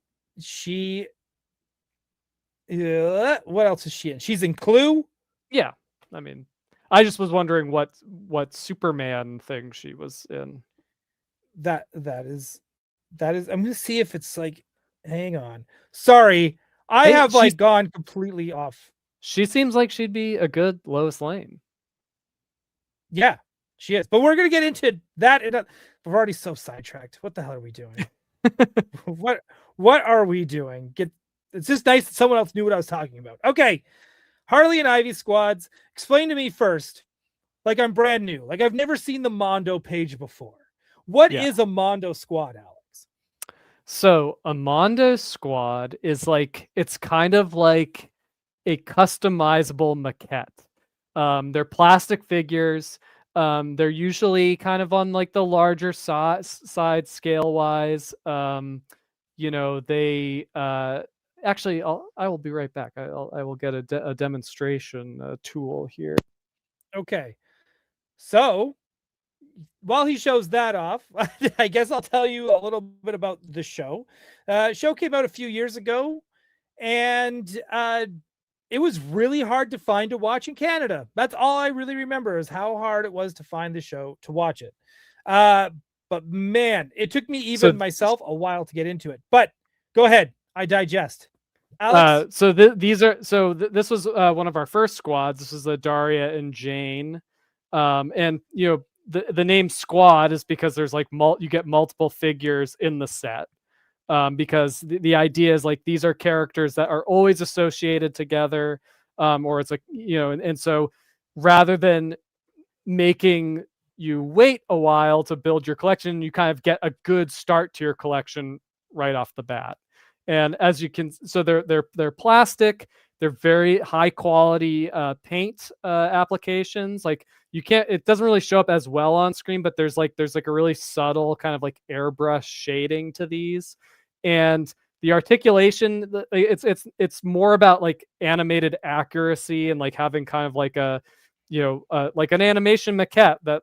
What else is she in? She's in Clue. Yeah, I mean, I just was wondering what Superman thing she was in. That is I'm gonna see if it's like. Hang on. Sorry, I Hey, have like gone completely off. She seems like she'd be a good Lois Lane. Yeah, she is. But we're gonna get into that. We're already so sidetracked. What the hell are we doing? what are we doing? It's just nice that someone else knew what I was talking about. Okay, Harley and Ivy squads. Explain to me first, like I'm brand new, like I've never seen the Mondo page before. What is a Mondo squad, Alex? So a Mondo squad is like, it's kind of like a customizable maquette. They're plastic figures. They're usually kind of on like the larger side scale wise. They actually, I will be right back. I will get a demonstration tool here. Okay, so while he shows that off, I guess I'll tell you a little bit about the show. Show came out a few years ago, and it was really hard to find to watch in Canada. That's all I really remember, is how hard it was to find the show to watch it. But man, it took me myself a while to get into it. But go ahead, I digest. Alex? This was one of our first squads. This was the Daria and Jane. And the name squad is because there's like you get multiple figures in the set. Because the idea is like these are characters that are always associated together, or it's like, and so rather than making you wait a while to build your collection, you kind of get a good start to your collection right off the bat. And as you can, so they're plastic. They're very high quality paint applications. Like it doesn't really show up as well on screen, but there's like a really subtle kind of like airbrush shading to these. And the articulation, it's more about like animated accuracy and like having kind of like a like an animation maquette that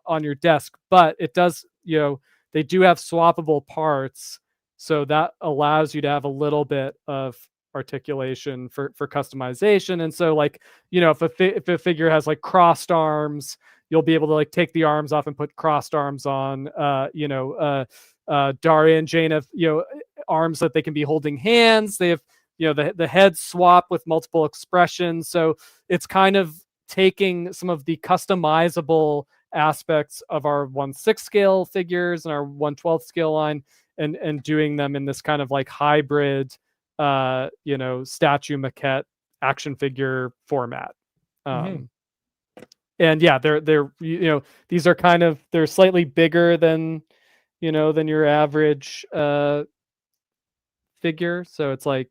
on your desk. But it does, they do have swappable parts, so that allows you to have a little bit of articulation for customization. And so like if a figure has like crossed arms, you'll be able to like take the arms off and put crossed arms on. Daria and Jane have arms that they can be holding hands. They have the heads swap with multiple expressions. So it's kind of taking some of the customizable aspects of our 1/6 scale figures and our 1/12 scale line and doing them in this kind of like hybrid statue maquette action figure format. And yeah, they're these are kind of, they're slightly bigger than than your average figure. So it's like,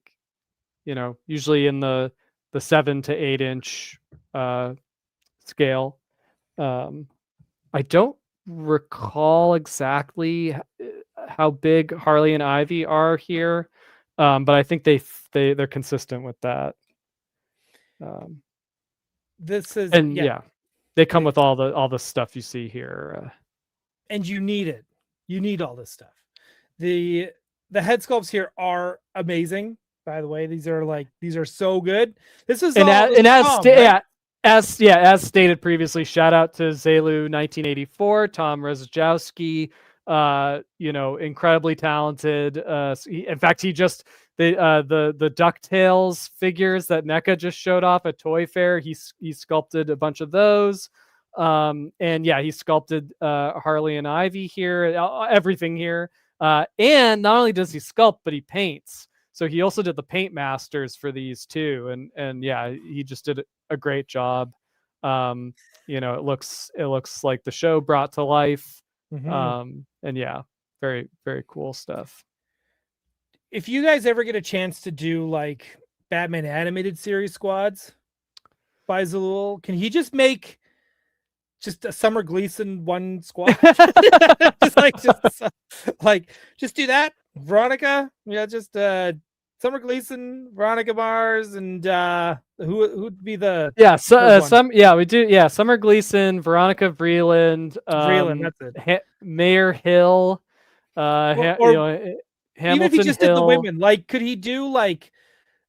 usually in the 7 to 8 inch scale. I don't recall exactly how big Harley and Ivy are here, but I think they're consistent with that. This is, and yeah, they come with all the stuff you see here. And you need it. You need all this stuff. The head sculpts here are amazing. By the way, these are so good. This is as stated previously. Shout out to Zelu 1984, Tom Rezajowski. Incredibly talented. In fact, he just the DuckTales figures that NECA just showed off at Toy Fair. He sculpted a bunch of those. And yeah, he sculpted Harley and Ivy here, everything here. And not only does he sculpt, but he paints. So he also did the paint masters for these too. And yeah, he just did a great job. It looks like the show brought to life. And yeah, very, very cool stuff. If you guys ever get a chance to do like Batman animated series squads by Zalul, can he just make just a Summer Gleason one squad? just do that. Veronica, just Summer Gleason, Veronica Mars, and who'd be the we do Summer Gleason, Veronica Vreeland, that's it. Mayor Hill, Hamilton even if he just Hill. did the women, like could he do like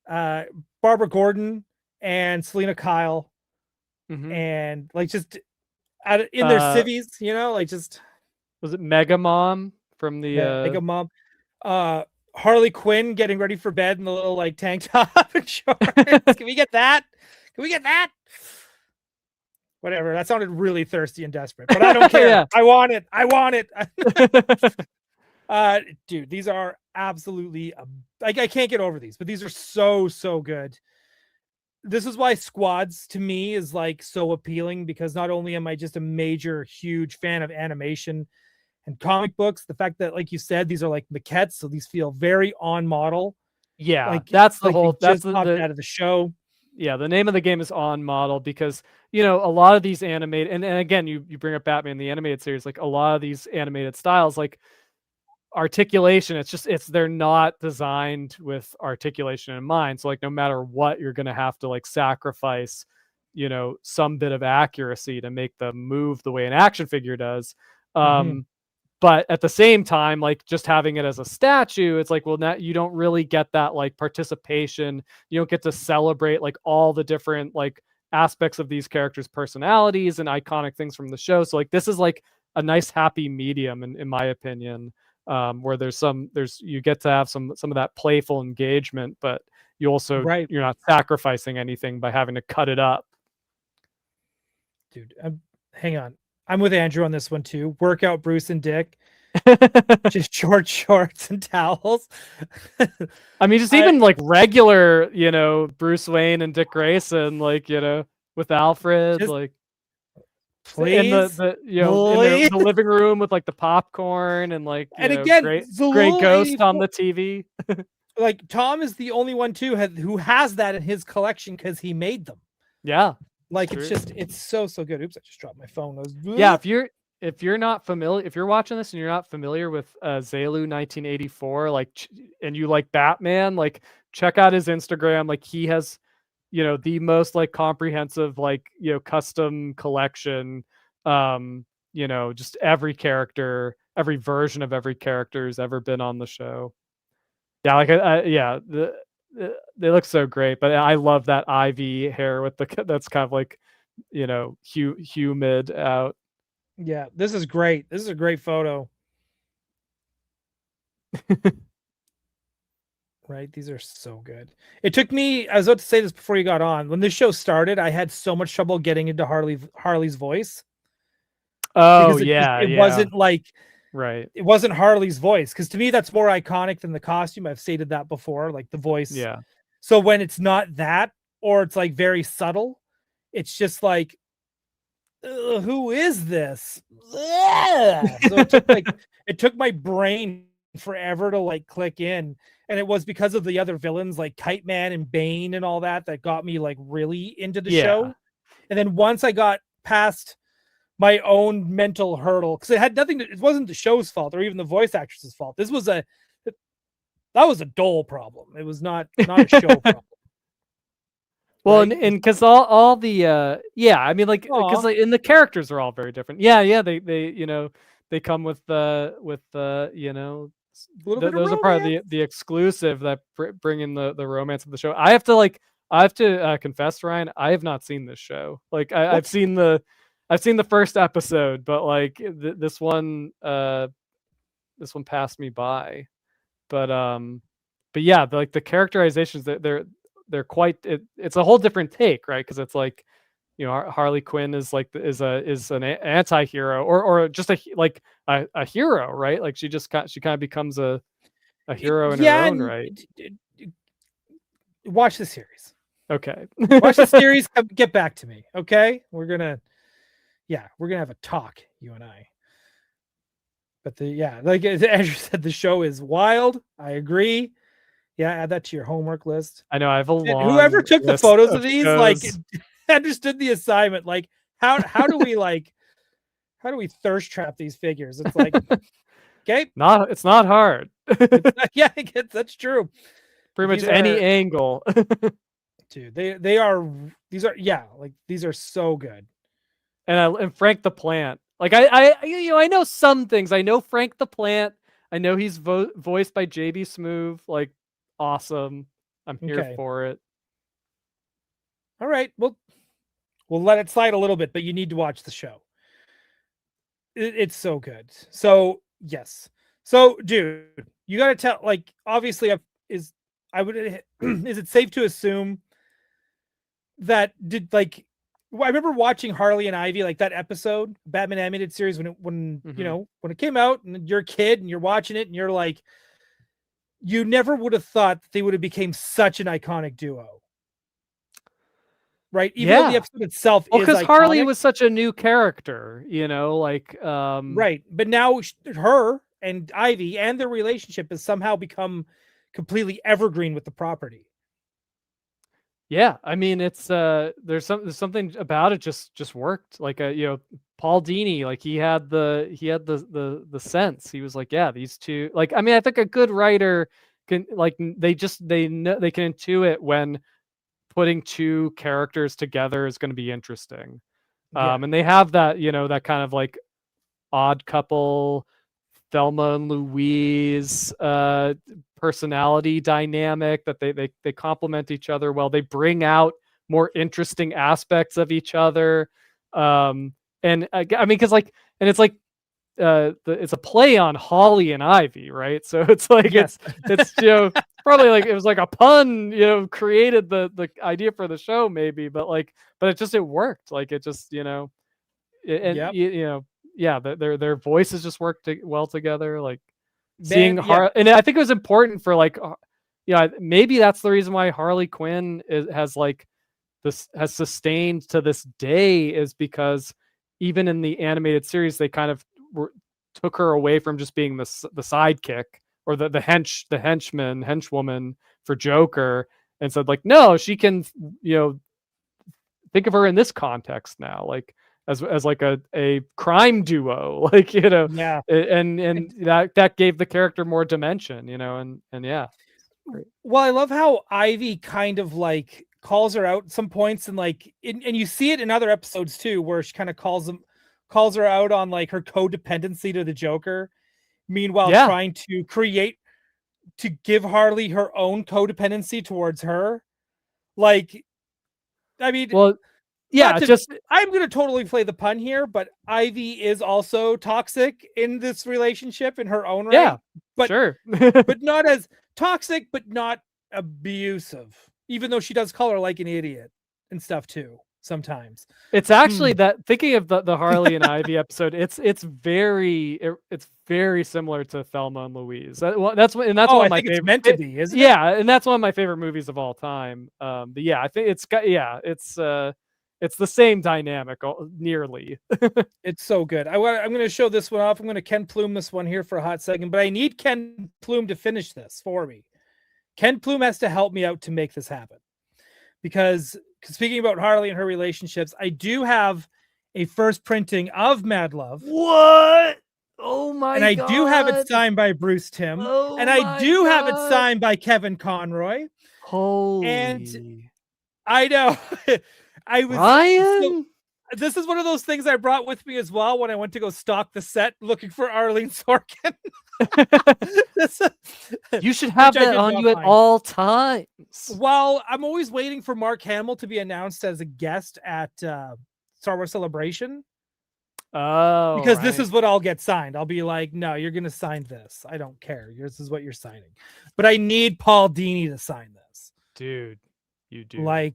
Barbara Gordon and Selena Kyle, Mhm. and like just in their civvies, like just Was it Mega Mom from the Mega Mom, Harley Quinn getting ready for bed in the little like tank top and shorts. Can we get that? Can we get that? Whatever. That sounded really thirsty and desperate, but I don't care. Yeah. I want it. I want it. Dude, these are absolutely like I can't get over these, but these are so good. This is why Squads to me is like so appealing, because not only am I just a major huge fan of animation and comic books, the fact that, like you said, these are like maquettes, so these feel very on model. Yeah, Like that's the like whole. they That's just popped out of the show. Yeah, the name of the game is On Model, because a lot of these animated, and again, you bring up Batman the animated series, like a lot of these animated styles, like articulation, it's they're not designed with articulation in mind. So like no matter what, you're gonna have to like sacrifice some bit of accuracy to make them move the way an action figure does. But at the same time, like just having it as a statue, it's like, well, now you don't really get that like participation. You don't get to celebrate like all the different like aspects of these characters' personalities and iconic things from the show. So like this is like a nice happy medium in my opinion, where you get to have some of that playful engagement, but you're not sacrificing anything by having to cut it up. Dude, hang on. I'm with Andrew on this one too. Workout Bruce and Dick. Just short shorts and towels. I mean, just even like regular, Bruce Wayne and Dick Grayson, like, with Alfred, just, like please, in the in the living room with like the popcorn and like and again, great Ghost on the TV. Like Tom is the only one too who has that in his collection because he made them. Yeah. Like it's so good. Oops, I just dropped my phone. Yeah, if you're not familiar, if you're watching this and you're not familiar with Zelu 1984, like, and you like Batman, like check out his Instagram. Like he has, the most like comprehensive, like, custom collection. Just every character, every version of every character has ever been on the show. Yeah, like they look so great, but I love that Ivy hair with that's kind of like, humid out. Yeah, this is great. This is a great photo. Right, these are so good. It took me, I was about to say this before you got on, when this show started, I had so much trouble getting into Harley's voice. Oh, it wasn't like, right, it wasn't Harley's voice, because to me that's more iconic than the costume. I've stated that before, like the voice. Yeah. So when it's not that, or it's like very subtle, it's just like, who is this? So it took my brain forever to like click in, and it was because of the other villains like Kite Man and Bane and all that got me like really into the show. And then once I got past my own mental hurdle, because it wasn't the show's fault or even the voice actress's fault. That was a Dole problem. It was not a show problem. Well, right? and because all the I mean, like, because like, and the characters are all very different. They they come with those are part of the exclusive that bring in the romance of the show. I have to confess, Ryan, I have not seen this show. Like I've seen the first episode, but like this one passed me by. But yeah, like the characterizations that they're quite. It's a whole different take, right? Because it's like, Harley Quinn is like is an anti-hero or just a hero, right? Like she kind of becomes a hero in her own right. Watch the series. Okay. Watch the series. Get back to me. Okay, we're gonna have a talk, you and I. But like Andrew said, the show is wild. I agree. Yeah, add that to your homework list. I know I have a long. Whoever took the photos of these, like, understood the assignment. Like, how do we thirst trap these figures? It's like, okay, it's not hard. That's true. Pretty much any angle. Dude, these are so good. And Frank the Plant. Like I know some things. I know Frank the Plant. I know he's voiced by JB Smoove. Like, awesome. I'm here for it. All right, we'll let it slide a little bit, but you need to watch the show. It's so good. So yes. So dude, you got to tell. Like, obviously, is it safe to assume that I remember watching Harley and Ivy, like that episode, Batman animated series, when it came out, and you're a kid and you're watching it and you're like, you never would have thought that they would have became such an iconic duo. Right? Even though the episode itself is because iconic. Harley was such a new character, like right. But now her and Ivy and their relationship has somehow become completely evergreen with the property. Yeah, I mean, it's there's something about it just worked. Like Paul Dini, like he had the sense. He was like, yeah, these two. Like, I mean, I think a good writer can, like, they know, they can intuit when putting two characters together is going to be interesting. And they have that, that kind of like odd couple, Thelma and Louise personality dynamic that they complement each other well. They bring out more interesting aspects of each other. And I mean, because it's like it's a play on Holly and Ivy, right? So it's like it's probably like it was like a pun, created the idea for the show maybe, but it worked. Like it just their voices just worked well together. Like seeing and I think it was important for maybe that's the reason why Harley Quinn has sustained to this day, is because even in the animated series they kind of took her away from just being the sidekick or the henchwoman for Joker, and said like, no, she can think of her in this context now, like as like a crime duo, and that gave the character more dimension, and yeah. Great. Well, I love how Ivy kind of like calls her out at some points, and and you see it in other episodes too, where she kind of calls her out on like her codependency to the Joker, meanwhile trying to give Harley her own codependency towards her. Like, I mean, well, yeah, I'm going to totally play the pun here, but Ivy is also toxic in this relationship in her own right. Yeah, but sure. but not as toxic, but not abusive, even though she does call her like an idiot and stuff too sometimes. It's actually that, thinking of the Harley and Ivy episode, it's very similar to Thelma and Louise. That's one of my favorite. It's meant to be, isn't it? Yeah, and that's one of my favorite movies of all time. But yeah, I think it's the same dynamic nearly. It's so good. I'm going to show this one off. I'm going to Ken Plume this one here for a hot second, but I need Ken Plume to finish this for me. Ken Plume has to help me out to make this happen, because speaking about Harley and her relationships, I do have a first printing of Mad Love. What? Oh my God. And I do have it signed by Bruce Timm. Oh, and I do have it signed by Kevin Conroy. Holy. And I know. I was Ryan? This is one of those things I brought with me as well when I went to go stalk the set looking for Arlene Sorkin. You should have that on you at all times. Well, I'm always waiting for Mark Hamill to be announced as a guest at Star Wars Celebration. Oh, because this is what I'll get signed. I'll be like, no, you're going to sign this. I don't care. This is what you're signing. But I need Paul Dini to sign this. Dude, you do. I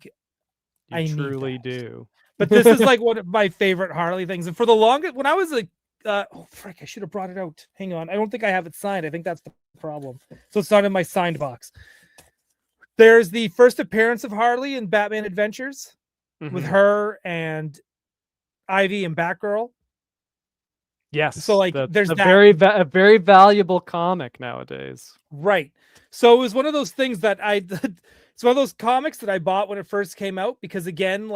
truly do. But this is like one of my favorite Harley things. And for the longest, when I was I should have brought it out. Hang on. I don't think I have it signed. I think that's the problem. So it's not in my signed box. There's the first appearance of Harley in Batman Adventures with her and Ivy and Batgirl. Yes. So there's that a very valuable comic nowadays. Right. So it was one of those things that it's one of those comics that I bought when it first came out, because again,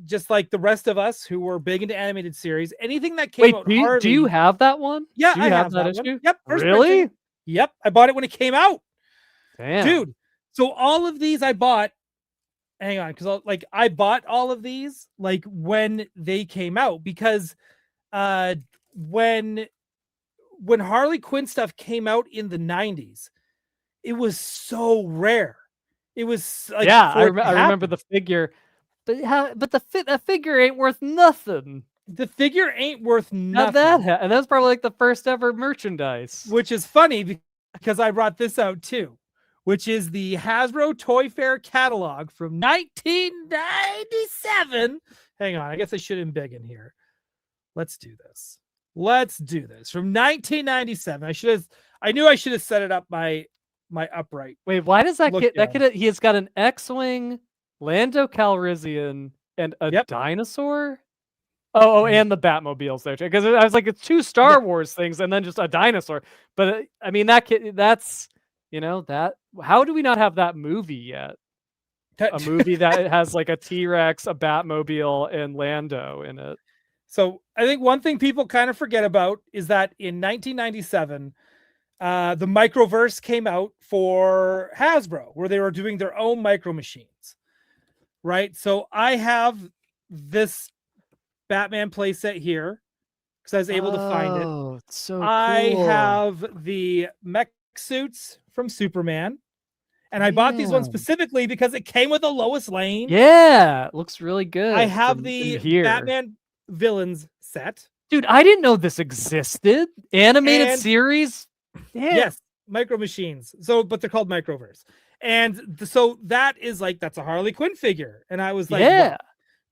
just like the rest of us who were big into animated series, anything that came out. Do you have that one? Yeah, I have that issue. One. Yep. Really? Printing. Yep. I bought it when it came out. Damn. Dude. So all of these I bought. Hang on, because I bought all of these when they came out, because when Harley Quinn stuff came out in the 90s, it was so rare. It was I remember the figure. But that figure ain't worth nothing. The figure ain't worth Not nothing. and that's probably like the first ever merchandise. Which is funny because I brought this out too, which is the Hasbro Toy Fair catalog from 1997. Hang on, I guess I should embiggen in here. Let's do this. From 1997. I knew I should have set it up my upright. Wait, why does that Look kid? That down. kid, he has got an X-wing, Lando Calrissian, and a dinosaur. Oh, and the Batmobiles there too. Because I was like, it's two Star Wars things, and then just a dinosaur. But I mean, that kid. That's that. How do we not have that movie yet? A movie that has like a T-Rex, a Batmobile, and Lando in it. So I think one thing people kind of forget about is that in 1997, the Microverse came out for Hasbro, where they were doing their own micro machines, right? So I have this Batman playset here because I was able to find it. Oh, it's so cool. I have the mech suits from Superman, and I bought these ones specifically because it came with a Lois Lane. Yeah, it looks really good. I have the Batman villains set. Dude, I didn't know this existed. Animated series. Yeah. Yes, micro machines. So, but they're called Microverse. And so that is like, that's a Harley Quinn figure. And I was like, well,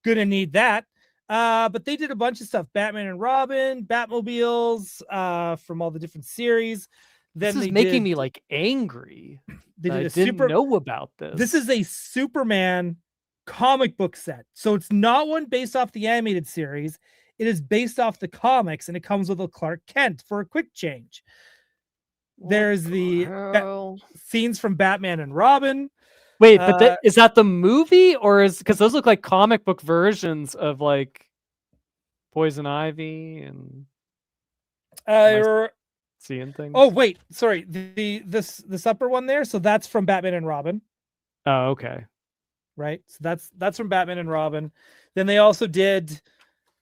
gonna need that. But they did a bunch of stuff. Batman and Robin, Batmobiles, from all the different series. Then this is making me like angry. I didn't know about this. This is a Superman comic book set. So it's not one based off the animated series. It is based off the comics, and it comes with a Clark Kent for a quick change. There's the scenes from Batman and Robin. Wait, but is that the movie, or is because those look like comic book versions of like Poison Ivy and seeing things? Oh wait, sorry, this upper one there. So that's from Batman and Robin. Oh, okay. Right, so that's from Batman and Robin. Then they also did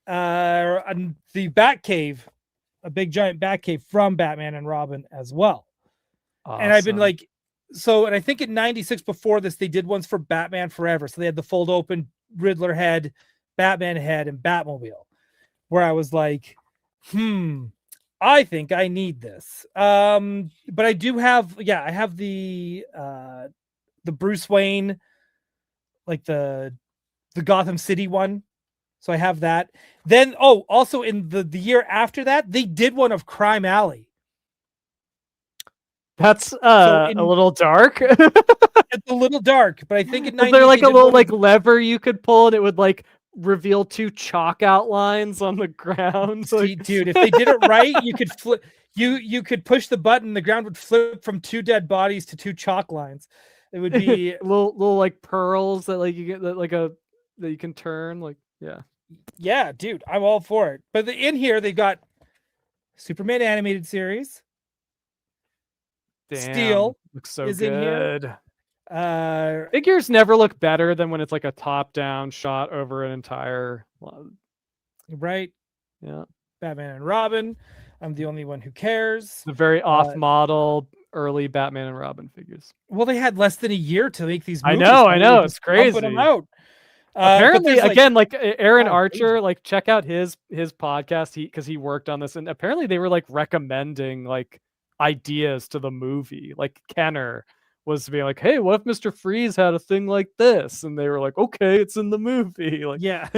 the Batcave, a big giant Batcave from Batman and Robin as well. Awesome. And I've been like, and I think in '96 before this they did ones for Batman Forever. So they had the fold open Riddler head, Batman head, and Batmobile, where I was like, I think I need this. But I do have, I have the Bruce Wayne, like the Gotham City one. So I have that. Then, also in the year after that, they did one of Crime Alley. That's a little dark. It's a little dark, but I think is there like a little like lever you could pull, and it would like reveal two chalk outlines on the ground? See, dude, if they did it right, you could flip. You could push the button, the ground would flip from two dead bodies to two chalk lines. It would be little like pearls that like you get that you can turn yeah, dude, I'm all for it. But in here they got Superman animated series. Damn, Steel looks so is good. In here. Figures never look better than when it's like a top-down shot over an entire. Right. Yeah. Batman and Robin. I'm the only one who cares. The very off-model early Batman and Robin figures. Well, they had less than a year to make these movies. I know. It's crazy. Put them out. Apparently, again, like Aaron Archer, like check out his podcast because he worked on this, and apparently they were like recommending like ideas to the movie. Like Kenner was being like, "Hey, what if Mr. Freeze had a thing like this?" And they were like, "Okay, it's in the movie." Like, yeah,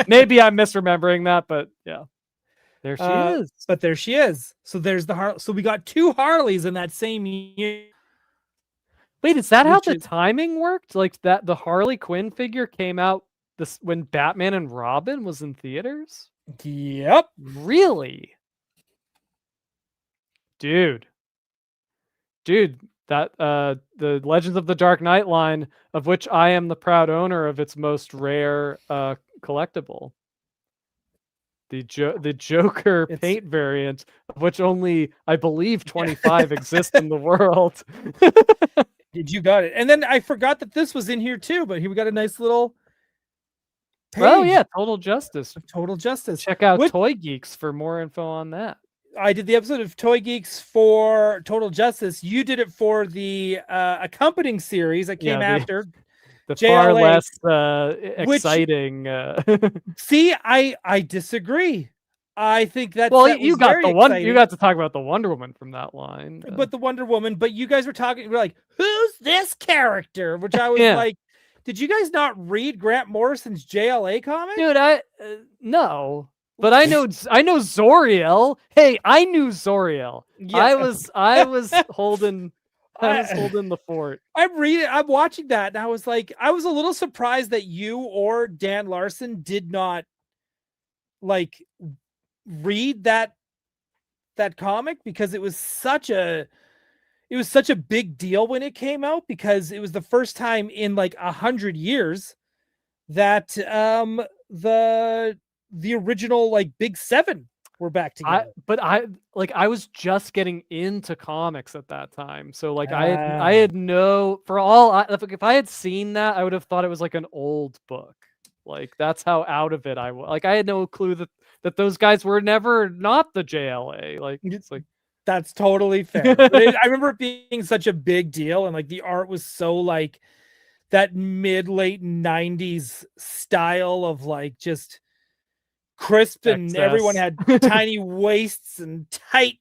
maybe I'm misremembering that, but yeah, there she is. But there she is. So there's the So we got two Harleys in that same year. Wait, is that how the timing worked? Like that the Harley Quinn figure came out when Batman and Robin was in theaters? Yep. Really? Dude, that the Legends of the Dark Knight line, of which I am the proud owner of its most rare collectible. The Joker paint variant, of which only I believe 25 exist in the world. You got it. And then I forgot that this was in here too, but here we got a nice little page. Oh yeah, Total Justice. Total Justice. Check out Toy Geeks for more info on that. I did the episode of Toy Geeks for Total Justice. You did it for the accompanying series that came after. the far JLA, less exciting. See, I disagree. I think that Well, set was you got very the one. You exciting. got to talk about the Wonder Woman from that line. But the Wonder Woman, but you guys were talking, we're like, who's this character? Which I was Yeah. like, did you guys not read Grant Morrison's JLA comic? Dude, no, but I know Zoriel. Hey, I knew Zoriel. Yeah. I was holding the fort. I'm watching that, and I was like, I was a little surprised that you or Dan Larson did not like read that comic, because it was such a big deal when it came out, because it was the first time in like 100 years that the original like Big Seven were back together. I was just getting into comics at that time, so like I had no, for all if I had seen that, I would have thought it was like an old book. Like that's how out of it I was. Like I had no clue that those guys were never not the JLA. Like it's like that's totally fair. But I remember it being such a big deal, and like the art was so like that late 90s style of like just crisp, and everyone had tiny waists and tight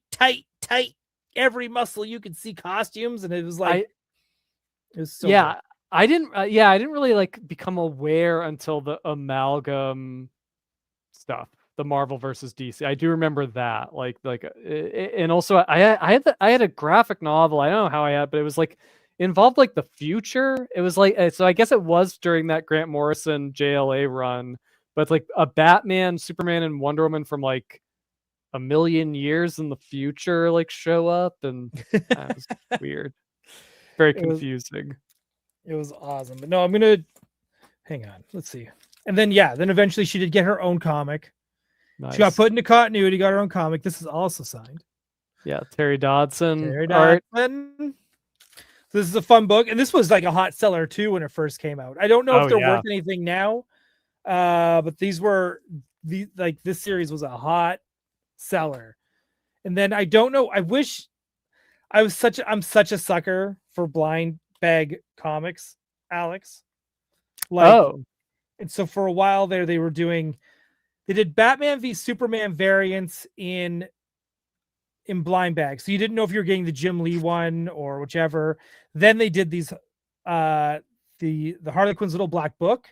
every muscle you could see costumes, and it was like it was so yeah. good. I didn't really like become aware until the amalgam stuff, the Marvel versus DC. I do remember that, and also I had a graphic novel. I don't know how I had, but it was like involved like the future. It was like, so I guess it was during that Grant Morrison JLA run, but it's like a Batman, Superman, and Wonder Woman from like a million years in the future like show up, and that was weird, very confusing. It was awesome. But no, I'm gonna hang on. Let's see. And then then eventually she did get her own comic. Nice. She got put into continuity, got her own comic. This is also signed. Yeah, Terry Dodson. So this is a fun book, and this was like a hot seller too when it first came out. I don't know if they're worth anything now, but this series was a hot seller. And then I don't know. I'm such a sucker for blind bag comics, Alex. And so for a while there, they did Batman v Superman variants in blind bag. So you didn't know if you were getting the Jim Lee one or whichever. Then they did these the Harley Quinn's Little Black Book.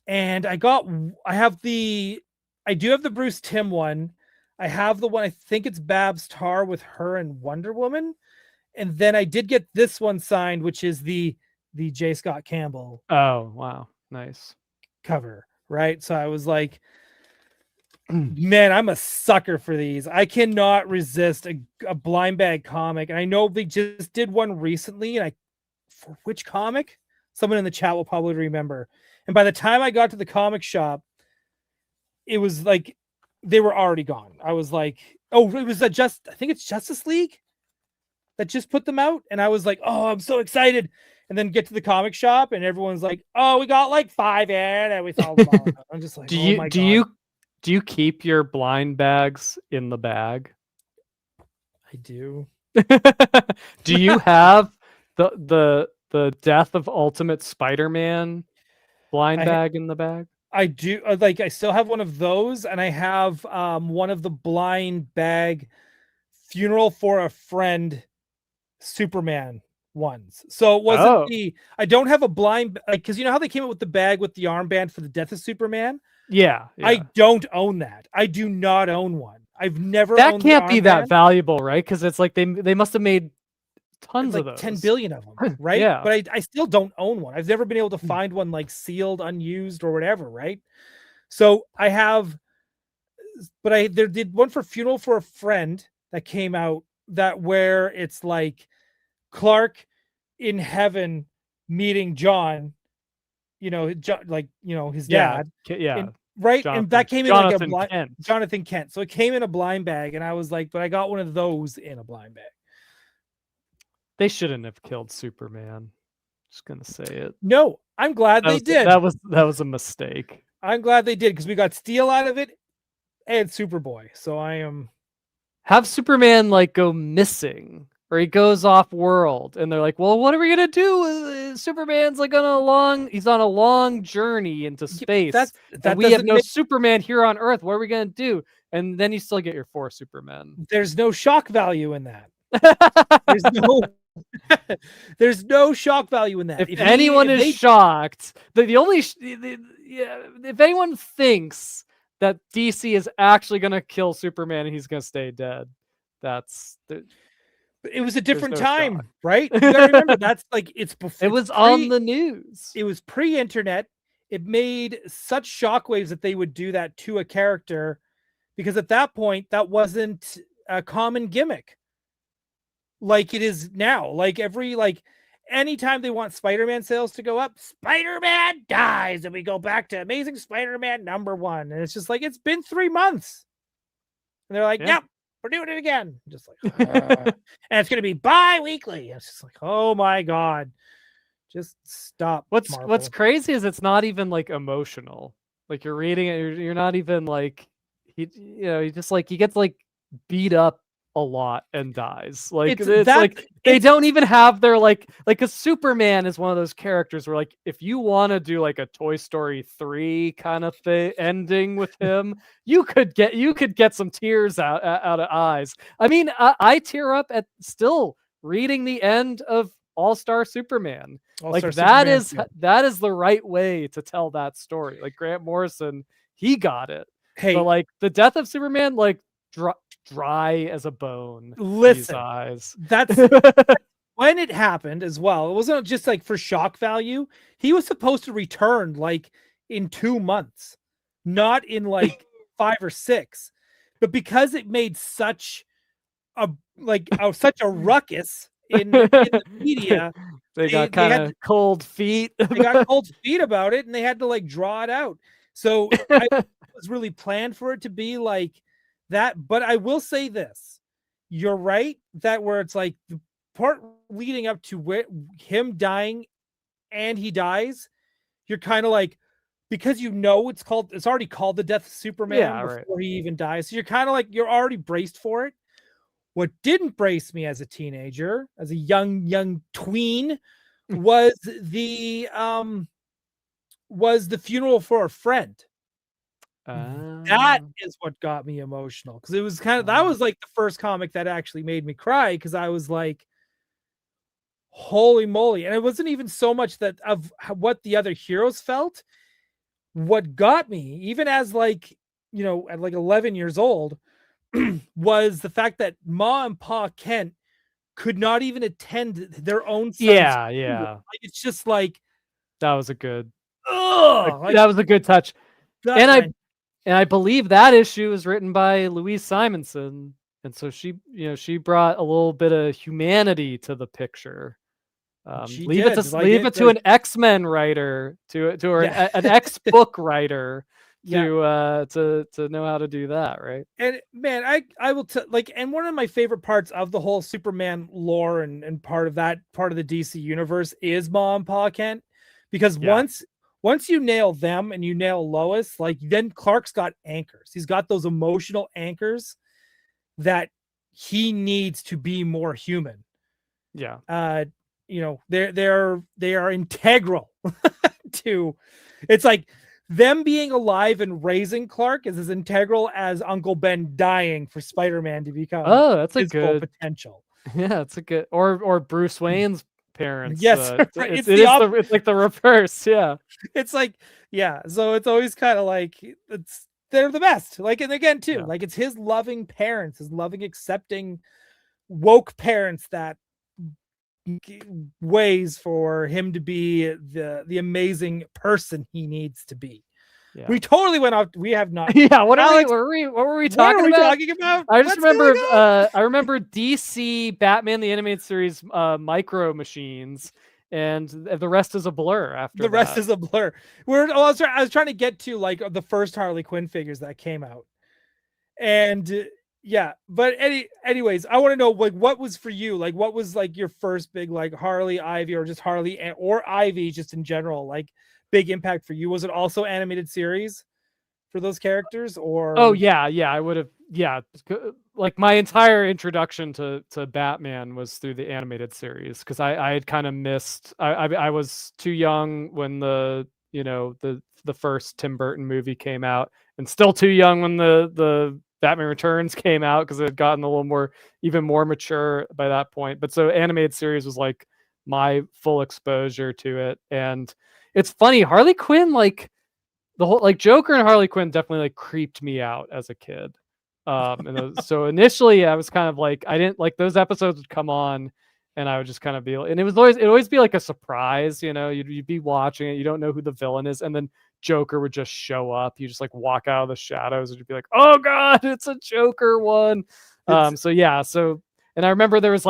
And I do have the Bruce Timm one. I have the one, I think it's Babs Tarr with her and Wonder Woman. And then I did get this one signed, which is the J. Scott Campbell. Oh, wow. Nice cover. Right. So I was like, man, I'm a sucker for these. I cannot resist a blind bag comic. And I know they just did one recently. And for which comic? Someone in the chat will probably remember. And by the time I got to the comic shop, it was like they were already gone. I was like, oh, it was I think it's Justice League that just put them out. And I was like, oh, I'm so excited. And then get to the comic shop and everyone's like, oh, we got like 5 in and we found them all. I'm just like, do you keep your blind bags in the bag? I do. Do you have the Death of Ultimate Spider-Man blind bag in the bag? I do. Like I still have one of those, and I have one of the blind bag Funeral for a Friend Superman ones. So it wasn't I don't have a blind, because you know how they came out with the bag with the armband for the Death of Superman? Yeah. I don't own that. I do not own one. I've never that owned can't be that valuable, right? Because it's like they must have made tons of those. 10 billion of them, right? Yeah. But I still don't own one. I've never been able to find one like sealed, unused, or whatever, right? So I have, but there did one for Funeral for a Friend that came out where it's like Clark in heaven meeting John, his dad. Yeah. Right. Jonathan, and that came in Jonathan like Kent. Jonathan Kent. So it came in a blind bag, and I was like, but I got one of those in a blind bag. They shouldn't have killed Superman. Just gonna say it. No, I'm glad they did. That was a mistake. I'm glad they did, because we got Steel out of it and Superboy. So I am have Superman like go missing or he goes off world, and they're like, well, what are we gonna do? Superman's like he's on a long journey into space, and we have no Superman here on Earth. What are we gonna do? And then you still get your 4 Supermen. There's no shock value in that. There's no shock value in that. If anyone is shocked, if anyone thinks that DC is actually going to kill Superman and he's going to stay dead, it was a different time, shock. Right? You gotta remember, that's like it was on the news. It was pre-internet. It made such shockwaves that they would do that to a character, because at that point that wasn't a common gimmick like it is now. Like anytime they want Spider-Man sales to go up, Spider-Man dies, and we go back to Amazing Spider-Man #1, and it's just like, it's been 3 months, and they're like, yep, we're doing it again. Just like, and it's gonna be bi-weekly. It's just like, oh my god, just stop. What's crazy is it's not even like emotional. Like you're reading it, you're not even like he just like he gets like beat up a lot and dies. Like they don't even have their like a Superman is one of those characters where like if you want to do like a Toy Story 3 kind of thing ending with him, you could get some tears out of eyes. I mean, I tear up at still reading the end of All-Star Superman. That is the right way to tell that story. Like Grant Morrison, he got it. Hey, but like the death of Superman, like dry as a bone. Listen, eyes. That's when it happened as well. It wasn't just like for shock value. He was supposed to return like in 2 months, not in like 5 or 6. But because it made such a ruckus in the media, they got kind of cold feet. They got cold feet about it, and they had to like draw it out. So I was really planned for it to be like that. But I will say this, you're right, that where it's like the part leading up to him dying and he dies, you're kind of like, because it's already called the death of Superman before he even dies. So you're kind of like, you're already braced for it. What didn't brace me as a teenager, as a young tween, was the funeral for a friend. That is what got me emotional, because it was that was like the first comic that actually made me cry, because I was like, holy moly. And it wasn't even so much that of what the other heroes felt. What got me, even as like, at like 11 years old, was the fact that Ma and Pa Kent could not even attend their own son's funeral. Like, it's just like, that was a good that was a good touch. And I believe that issue was written by Louise Simonson, and so she brought a little bit of humanity to the picture. Leave it to an X-Men writer, an X-book writer to know how to do that, right? And man, I will and one of my favorite parts of the whole Superman lore and part of the DC universe is Ma and Pa Kent, because once you nail them and you nail Lois, like then Clark's got anchors. He's got those emotional anchors that he needs to be more human. Yeah. They are integral to, it's like them being alive and raising Clark is as integral as Uncle Ben dying for Spider-Man to become that's a full potential. Yeah, it's a good, or Bruce Wayne's parents. Yes, it's like the reverse. Yeah, it's like, so it's always kind of like, they're the best. Like, and again too, like it's his loving parents, his loving, accepting, woke parents that ways for him to be the amazing person he needs to be. Yeah. We totally went off. We have not. Yeah. What were we talking about? I just remember. I remember DC Batman the Animated Series Micro Machines, and the rest is a blur. After the rest is a blur. I was trying to get to like the first Harley Quinn figures that came out, and but anyways, I want to know, like, what was for you, like, what was like your first big like Harley, Ivy, or just Harley or Ivy just in general, like big impact for you? Was it also animated series for those characters, or? Oh yeah, I would have. Yeah, like my entire introduction to Batman was through the animated series, because I had kind of missed. I was too young when the first Tim Burton movie came out, and still too young when the Batman Returns came out, because it had gotten a little more, even more mature by that point. But so animated series was like my full exposure to it. And it's funny, Harley Quinn, like the whole, like Joker and Harley Quinn definitely like creeped me out as a kid. So initially I was kind of like, I didn't like, those episodes would come on and I would just kind of be, and it'd always be like a surprise, you'd be watching it, you don't know who the villain is, and then Joker would just show up. You just like walk out of the shadows and you'd be like, oh god, it's a Joker one. And I remember there was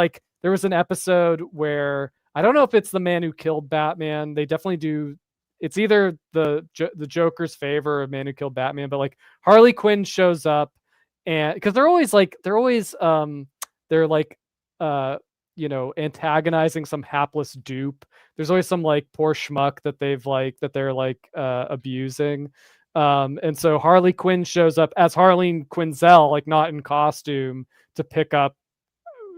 an episode where, I don't know if it's the man who killed Batman. They definitely do. It's either the Joker's favor or Man Who Killed Batman, but like Harley Quinn shows up, and because they're antagonizing some hapless dupe. There's always some like poor schmuck that they're abusing. And so Harley Quinn shows up as Harleen Quinzel, like not in costume, to pick up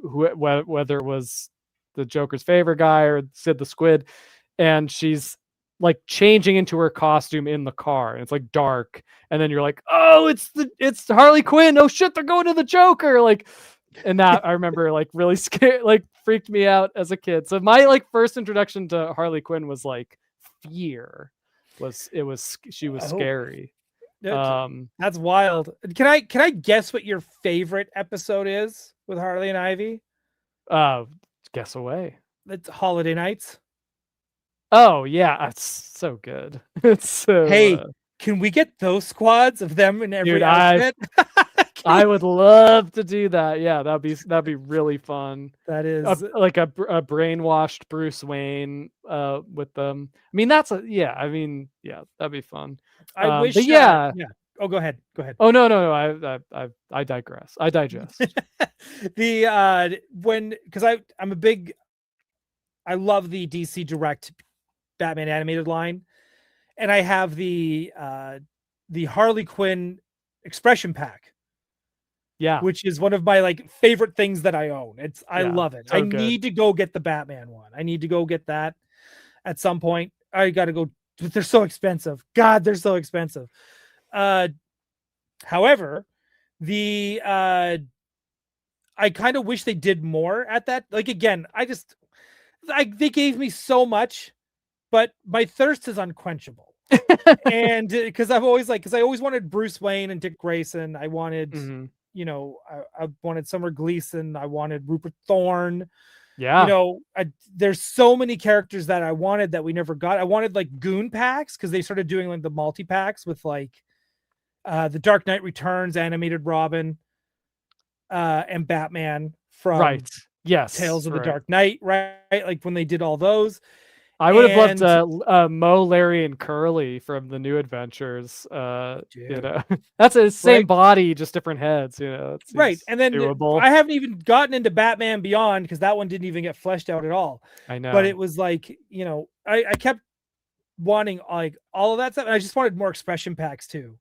whether it was the Joker's favorite guy or Sid the Squid, and she's like changing into her costume in the car, and it's like dark, and then you're like, oh, it's Harley Quinn, oh shit, they're going to the Joker, like, and that I remember like really scared, like freaked me out as a kid. So my like first introduction to Harley Quinn was like fear. She was scary. That's wild. Can I guess what your favorite episode is with Harley and Ivy? Guess away. It's Holiday Nights. Oh yeah, it's so good. It's so. Hey, can we get those squads of them in every outfit? I would love to do that. Yeah, that'd be really fun. That is like a brainwashed Bruce Wayne with them. I mean, that'd be fun. I wish. Yeah. Oh, go ahead. Oh no. I digress. I digest. I love the DC Direct Batman animated line, and I have the Harley Quinn expression pack. Yeah, which is one of my like favorite things that I own. I love it. So I need to go get the Batman one. I need to go get that at some point. I got to go. They're so expensive. God, they're so expensive. However, I kind of wish they did more at that. Like, again, they gave me so much, but my thirst is unquenchable. And because I always wanted Bruce Wayne and Dick Grayson. I wanted, I wanted Summer Gleason. I wanted Rupert Thorne. Yeah. There's so many characters that I wanted that we never got. I wanted like goon packs, because they started doing like the multi packs with like the Dark Knight Returns animated Robin and Batman from Tales of the Dark Knight, right? Like when they did all those. I would have loved Mo, Larry, and Curly from the New Adventures. That's the same body, just different heads. Right. And then doable. I haven't even gotten into Batman Beyond, because that one didn't even get fleshed out at all. I know, but it was like, I kept wanting like all of that stuff, and I just wanted more expression packs too.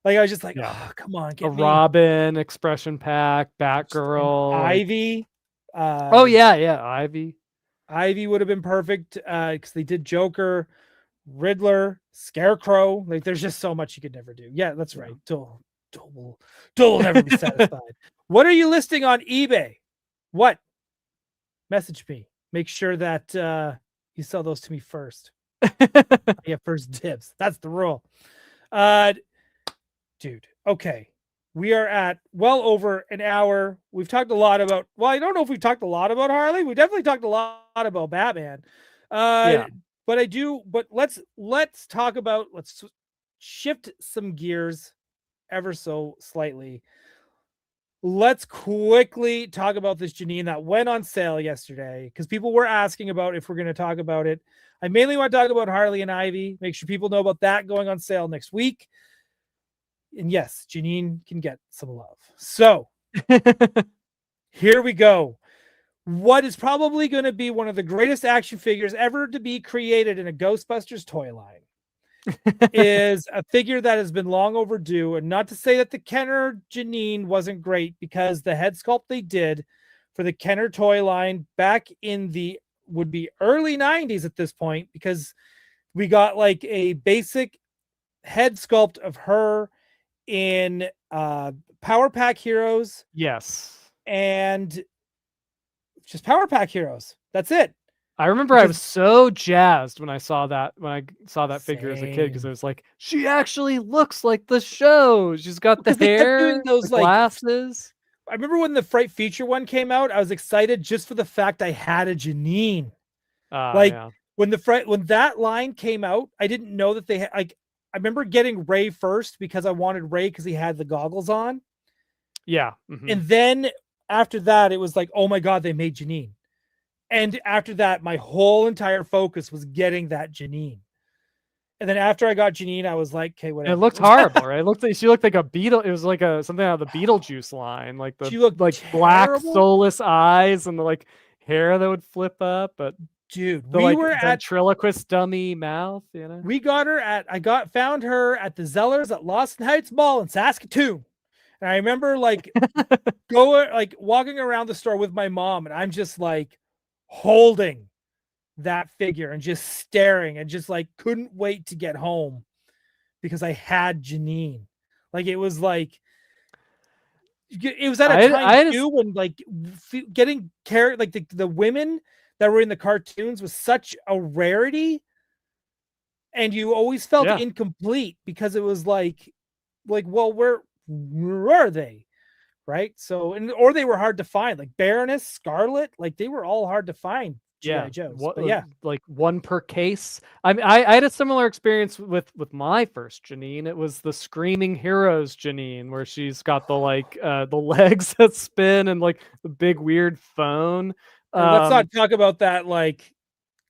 Like I was just like, oh, come on, get me Robin expression pack, Batgirl, Ivy. Ivy. Ivy would have been perfect, because they did Joker, Riddler, Scarecrow. Like, there's just so much you could never do. Yeah, that's right. Dole will never be satisfied. What are you listing on eBay? What? Message me. Make sure that you sell those to me first. Yeah, first dibs. That's the rule. Dude, okay. We are at well over an hour. We've talked a lot about, I don't know if we've talked a lot about Harley. We definitely talked a lot about Batman. But let's talk about, let's shift some gears ever so slightly. Let's quickly talk about this Janine that went on sale yesterday, because people were asking about if we're going to talk about it. I mainly want to talk about Harley and Ivy. Make sure people know about that going on sale next week. And yes, Janine can get some love. So here we go. What is probably going to be one of the greatest action figures ever to be created in a Ghostbusters toy line. is a figure that has been long overdue. And not to say that the Kenner Janine wasn't great, because the head sculpt they did for the Kenner toy line back in the would be early 90s at this point, because we got like a basic head sculpt of her in Power Pack Heroes Yes. and just Power Pack Heroes. That's it. I remember I was so jazzed when I saw that figure as a kid, because it Same. was like, she actually looks like the show. She's got the Because they kept doing hair, those, the like, glasses. I remember when the Fright Feature one came out, I was excited just for the fact I had a Janine. Like Yeah. when that line came out, I didn't know that they had, like, I remember getting Ray first because I wanted Ray because he had the goggles on. Yeah. Mhm. And then after that, it was like, oh my God, they made Janine. And after that, my whole entire focus was getting that Janine. And then after I got Janine, I was like, okay, whatever. It looked horrible, right? She looked like a beetle. It was like something out of the Beetlejuice line, like She looked like black terrible. soulless eyes and the like hair that would flip up, but dude, the we like were at ventriloquist dummy mouth, you know. we got her at found her at the Zellers at Lawson Heights Mall in Saskatoon. And I remember like walking around the store with my mom, and I'm just like holding that figure and just staring and just like couldn't wait to get home because I had Janine. Like it was at a time too when like getting like the women that were in the cartoons was such a rarity, and you always felt incomplete because it was like well, where are they? Right. So, or they were hard to find, like Baroness, Scarlet, like they were all hard to find. Yeah, Joes. what, But yeah, like one per case. I mean, I had a similar experience with my first Janine. It was the Screaming Heroes Janine, where she's got the like the legs that spin and like the big weird phone. let's not talk about that like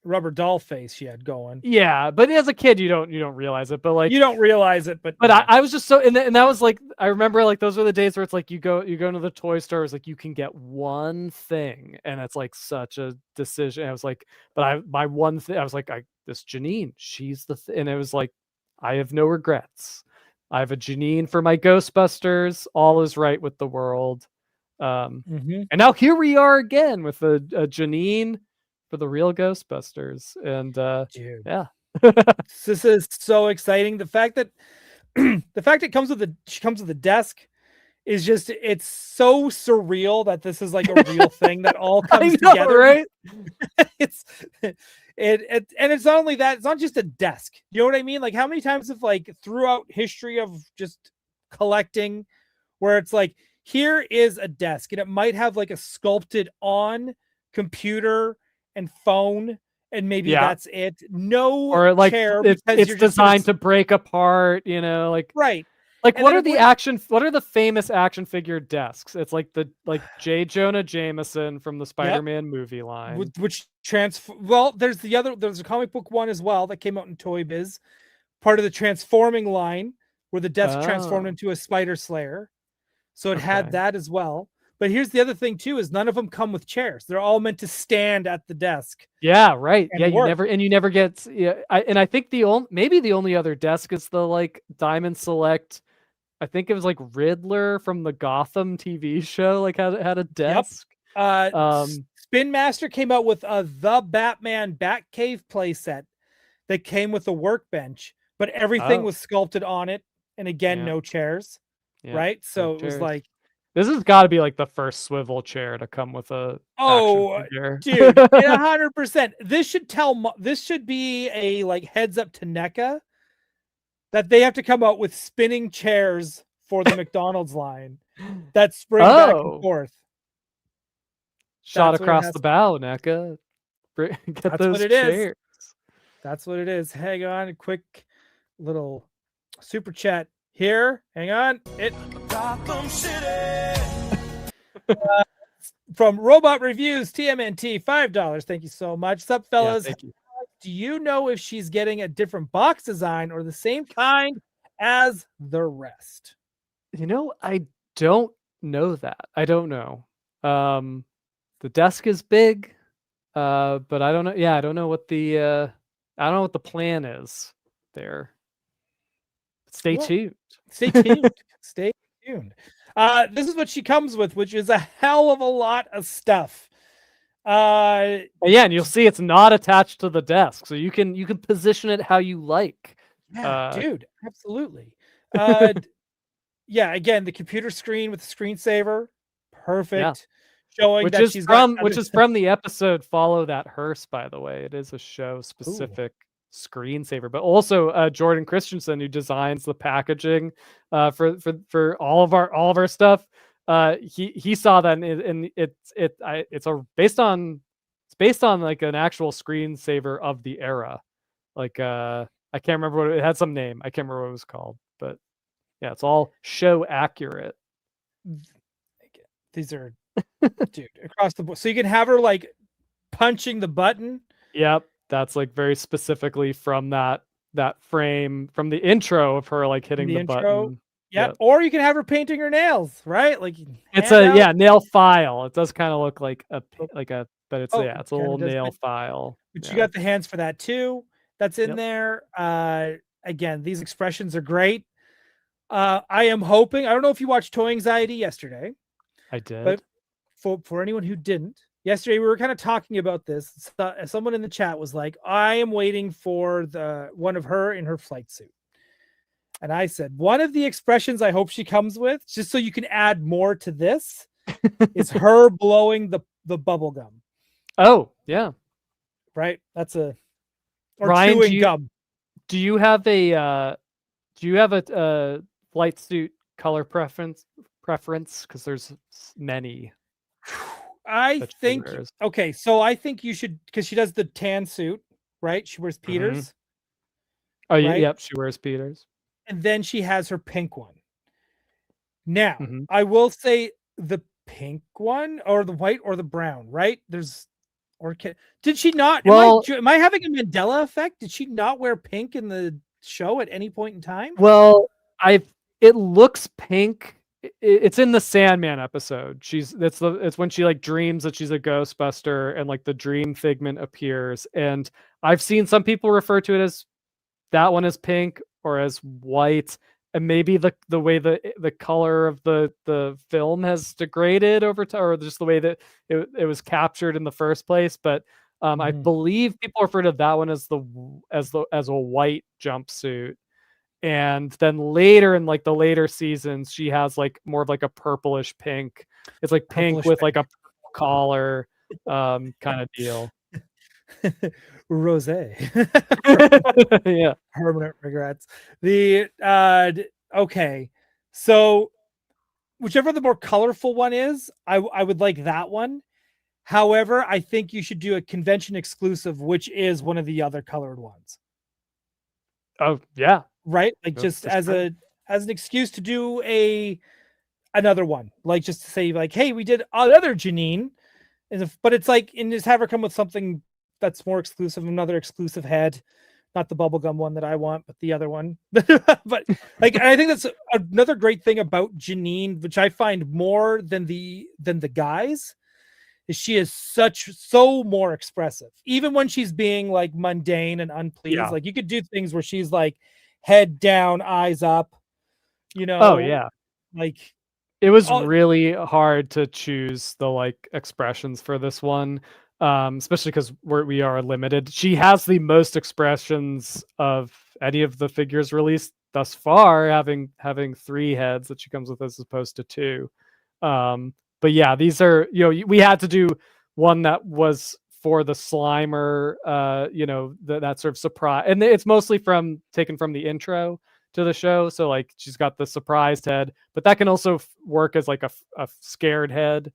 rubber doll face she had going. Yeah, but as a kid, you don't realize it. But like you don't realize it. But yeah. I was just so and that was like I remember like those were the days where it's like you go into the toy store, it's like you can get one thing, and it's like such a decision. I was like, but my one thing, I was like, this Janine, she's the and it was like I have no regrets. I have a Janine for my Ghostbusters. All is right with the world. And now here we are again with a Janine for the real Ghostbusters, and dude, yeah. This is so exciting. The fact that she comes with a desk is just, it's so surreal that this is like a real thing that all comes together, right? it's and it's not only that, it's not just a desk. You know what I mean? Like how many times have like throughout history of just collecting where it's like, here is a desk and it might have like a sculpted on computer and phone, and maybe that's it. No, or like chair, it's designed to break apart, you know, like right. Like what are the famous action figure desks? It's like J. Jonah Jameson from the Spider-Man movie line. There's a comic book one as well that came out in Toy Biz, part of the transforming line where the desk transformed into a spider slayer. So it had that as well. But here's the other thing too, is none of them come with chairs. They're all meant to stand at the desk. Yeah, right. Yeah, work. you never get I think the only other desk is the like Diamond Select. I think it was like Riddler from the Gotham TV show like had a desk. Spin Master came out with the Batman Batcave playset that came with a workbench, but everything was sculpted on it, and again, no chairs. Right? So it was like, this has got to be like the first swivel chair to come with a action figure. Dude, 100%. This should be a like heads up to NECA that they have to come out with spinning chairs for the McDonald's line that spring back and forth. Shot across the bow, NECA. Get those chairs. That's what it is. Hang on, a quick little super chat here. Hang on. Gotham City. From Robot Reviews, TMNT, $5. Thank you so much. What's up, fellas? Thank you. Do you know if she's getting a different box design or the same kind as the rest? You know, I don't know that. I don't know. The desk is big, but I don't know. Yeah, I don't know what the plan is there. Stay Well, tuned. Stay tuned. Stay tuned. This is what she comes with, which is a hell of a lot of stuff. Yeah, and you'll see it's not attached to the desk, so you can position it how you like. Yeah, dude, absolutely. Yeah, again, the computer screen with the screensaver, perfect. Showing Which that is she's from got which is from the episode Follow That Hearse, by the way. It is a show specific screensaver, but also Jordan Christensen, who designs the packaging for all of our stuff. He saw that and it's based on like an actual screensaver of the era. Like I can't remember what it had, some name. I can't remember what it was called, but yeah, it's all show accurate. These are dude across the board. So you can have her like punching the button. Yep, that's like very specifically from that frame from the intro of her like hitting the button. Yep. Or you can have her painting her nails, right? Like it's a nail file. It does kind of look like a but it's it's a little nail file. But you got the hands for that too. That's in there. Again, these expressions are great. I am hoping. I don't know if you watched Toy Anxiety yesterday. I did. But for anyone who didn't, yesterday we were kind of talking about this. Someone in the chat was like, "I am waiting for the one of her in her flight suit," and I said, "One of the expressions I hope she comes with, just so you can add more to this, is her blowing the bubble gum." Oh yeah, right. That's a or Ryan, chewing gum. Do you have a flight suit color preference? Because there's many. I think okay, so I think you should, because she does the tan suit, right? She wears Peter's. Oh yeah, yep, she wears Peter's. And then she has her pink one. Now, I will say the pink one or the white or the brown, right? Did she not? Well, am I having a Mandela effect? Did she not wear pink in the show at any point in time? Well, it looks pink. It's in the Sandman episode. It's when she like dreams that she's a Ghostbuster and like the dream figment appears. And I've seen some people refer to it as that one as pink or as white, and maybe the way the color of the film has degraded over time, or just the way that it was captured in the first place. But I believe people refer to that one as a white jumpsuit. And then later in like the later seasons, she has like more of like a purplish pink. It's like pink with like a collar kind of deal. Rosé. Yeah. Permanent regrets. Okay. So whichever the more colorful one is, I would like that one. However, I think you should do a convention exclusive, which is one of the other colored ones. Oh yeah. Right? Like just as an excuse to do another one. Like just to say like, hey, we did another Janine. But it's like, and just have her come with something that's more exclusive, another exclusive head, not the bubblegum one that I want, but the other one. But like, I think that's another great thing about Janine, which I find more than the guys, is she is so more expressive. Even when she's being like mundane and unpleased, like you could do things where she's like head down, eyes up, you know. Oh yeah. Like it was really hard to choose the like expressions for this one. Especially because we are limited. She has the most expressions of any of the figures released thus far, having 3 heads that she comes with as opposed to 2. But yeah, these are, we had to do one that was for the Slimer, that sort of surprise, and it's mostly taken from the intro to the show. So like she's got the surprised head, but that can also work as like a scared head.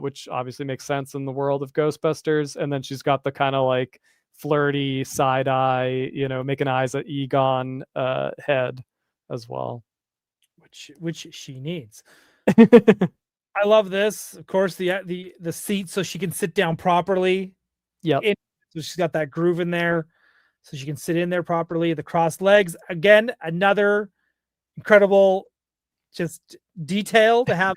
Which obviously makes sense in the world of Ghostbusters. And then she's got the kind of like flirty side eye, making eyes at Egon head as well, which she needs. I love this, of course, the seat so she can sit down properly. Yep. So she's got that groove in there, so she can sit in there properly. The crossed legs, again, another incredible just detail to have.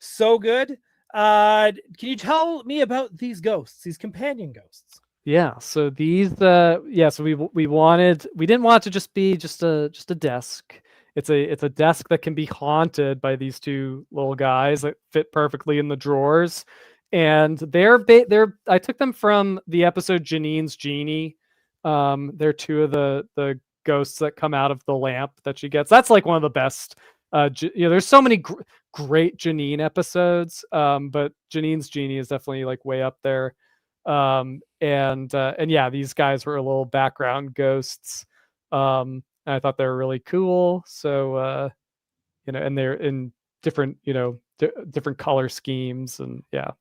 So good. Can you tell me about these ghosts, these companion ghosts? Yeah, so these so we didn't want it to just be just a desk. It's a desk that can be haunted by these two little guys that fit perfectly in the drawers. And they're I took them from the episode Janine's Genie. They're two of the ghosts that come out of the lamp that she gets. That's like one of the best there's so many great Janine episodes. But Janine's Genie is definitely like way up there. And yeah, these guys were little background ghosts. And I thought they were really cool. So and they're in different different color schemes, and yeah,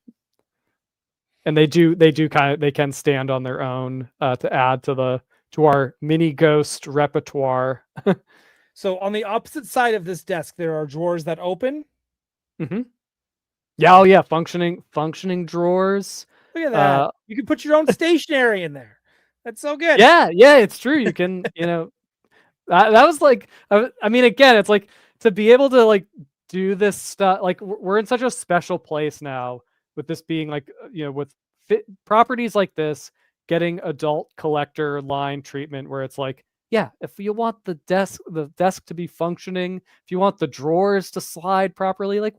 and they can stand on their own to add to our mini ghost repertoire. So on the opposite side of this desk, there are drawers that open. Mm-hmm. Yeah, oh yeah, functioning drawers. Look at that. You can put your own stationery in there. That's so good. Yeah, it's true. You can, that was like, I mean, again, it's like to be able to like do this stuff. Like we're in such a special place now with this being like, with properties like this, getting adult collector line treatment where it's like, yeah, if you want the desk to be functioning, if you want the drawers to slide properly, like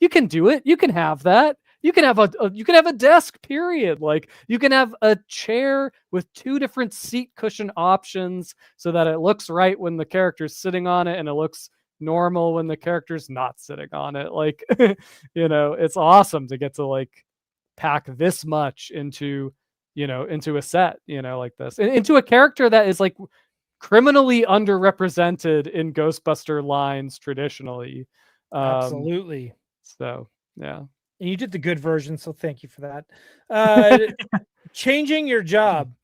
you can do it. You can have that. You can have a desk, period. Like you can have a chair with two different seat cushion options so that it looks right when the character's sitting on it and it looks normal when the character's not sitting on it. Like, it's awesome to get to like pack this much into a set, like this, into a character that is like criminally underrepresented in Ghostbuster lines traditionally. Absolutely. So, yeah. And you did the good version, so thank you for that. Changing your job.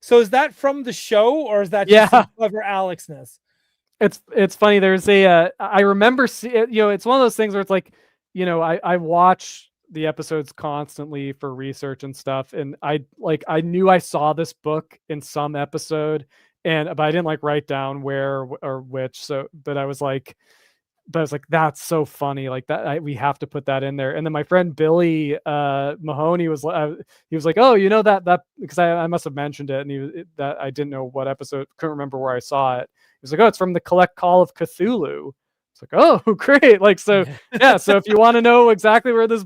So is that from the show, or is that just some clever Alexness? It's funny. There's I remember it's one of those things where it's like, I watch the episodes constantly for research and stuff, and I knew I saw this book in some episode, but I didn't like write down where or which. So, but I was like, that's so funny. Like that, we have to put that in there. And then my friend Billy Mahoney he was like, oh, that because I must have mentioned it, and that I didn't know what episode, couldn't remember where I saw it. He was like, oh, it's from the Collect Call of Cthulhu. It's like, oh, great. Like, so yeah. So if you want to know exactly what this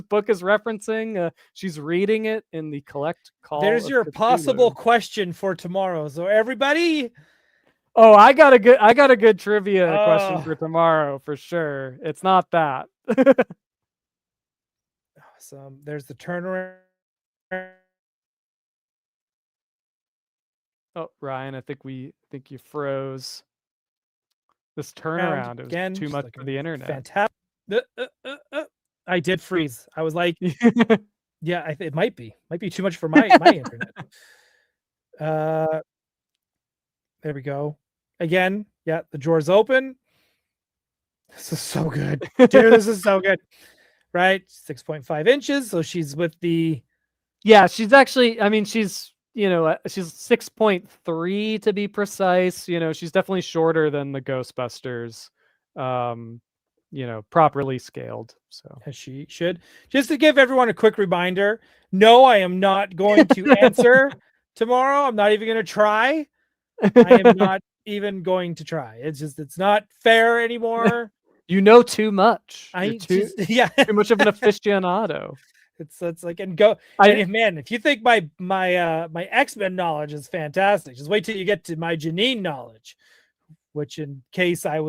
book is referencing, she's reading it in the Collect Call. There's your Cthulhu. Possible question for tomorrow. So everybody. Oh, I got a good trivia question for tomorrow for sure. It's not that. Awesome. There's the turnaround. Oh, Ryan, I think you froze. This turnaround again, is too much for the internet. Fantastic. I did freeze. I was like, yeah, it might be too much for my internet. There we go. Again, yeah, the drawer's open. This is so good. Dude, this is so good. Right? 6.5 inches. So she's with the... Yeah, she's actually, I mean, she's 6.3 to be precise. She's definitely shorter than the Ghostbusters, properly scaled. So as she should. Just to give everyone a quick reminder, no, I am not going to answer tomorrow. I'm not even going to try. I am not even going to try. It's not fair anymore. Too much. Too much of an aficionado. It's like, and go. Man, if you think my X-Men knowledge is fantastic, just wait till you get to my Janine knowledge, which in case I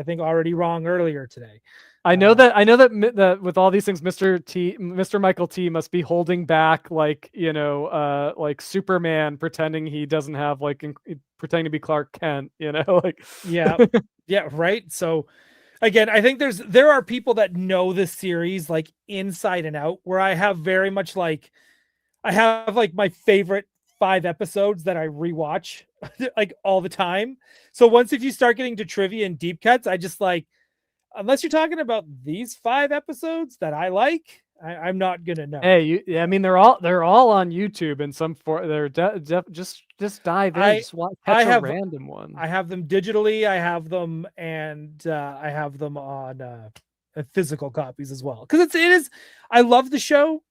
think already wrong earlier today. I know that with all these things, Mr. Michael T must be holding back, like Superman pretending he doesn't have pretending to be Clark Kent, like yeah, right. So again, I think there are people that know this series like inside and out, where I have very much I have my favorite 5 episodes that I rewatch like all the time. So once if you start getting to trivia and deep cuts, I just unless you're talking about these 5 episodes that I like, I'm not gonna know. Hey, I mean they're all on YouTube in some form. They're just dive in. Catch a random one. I have them digitally. I have them I have them on physical copies as well. Because it is. I love the show.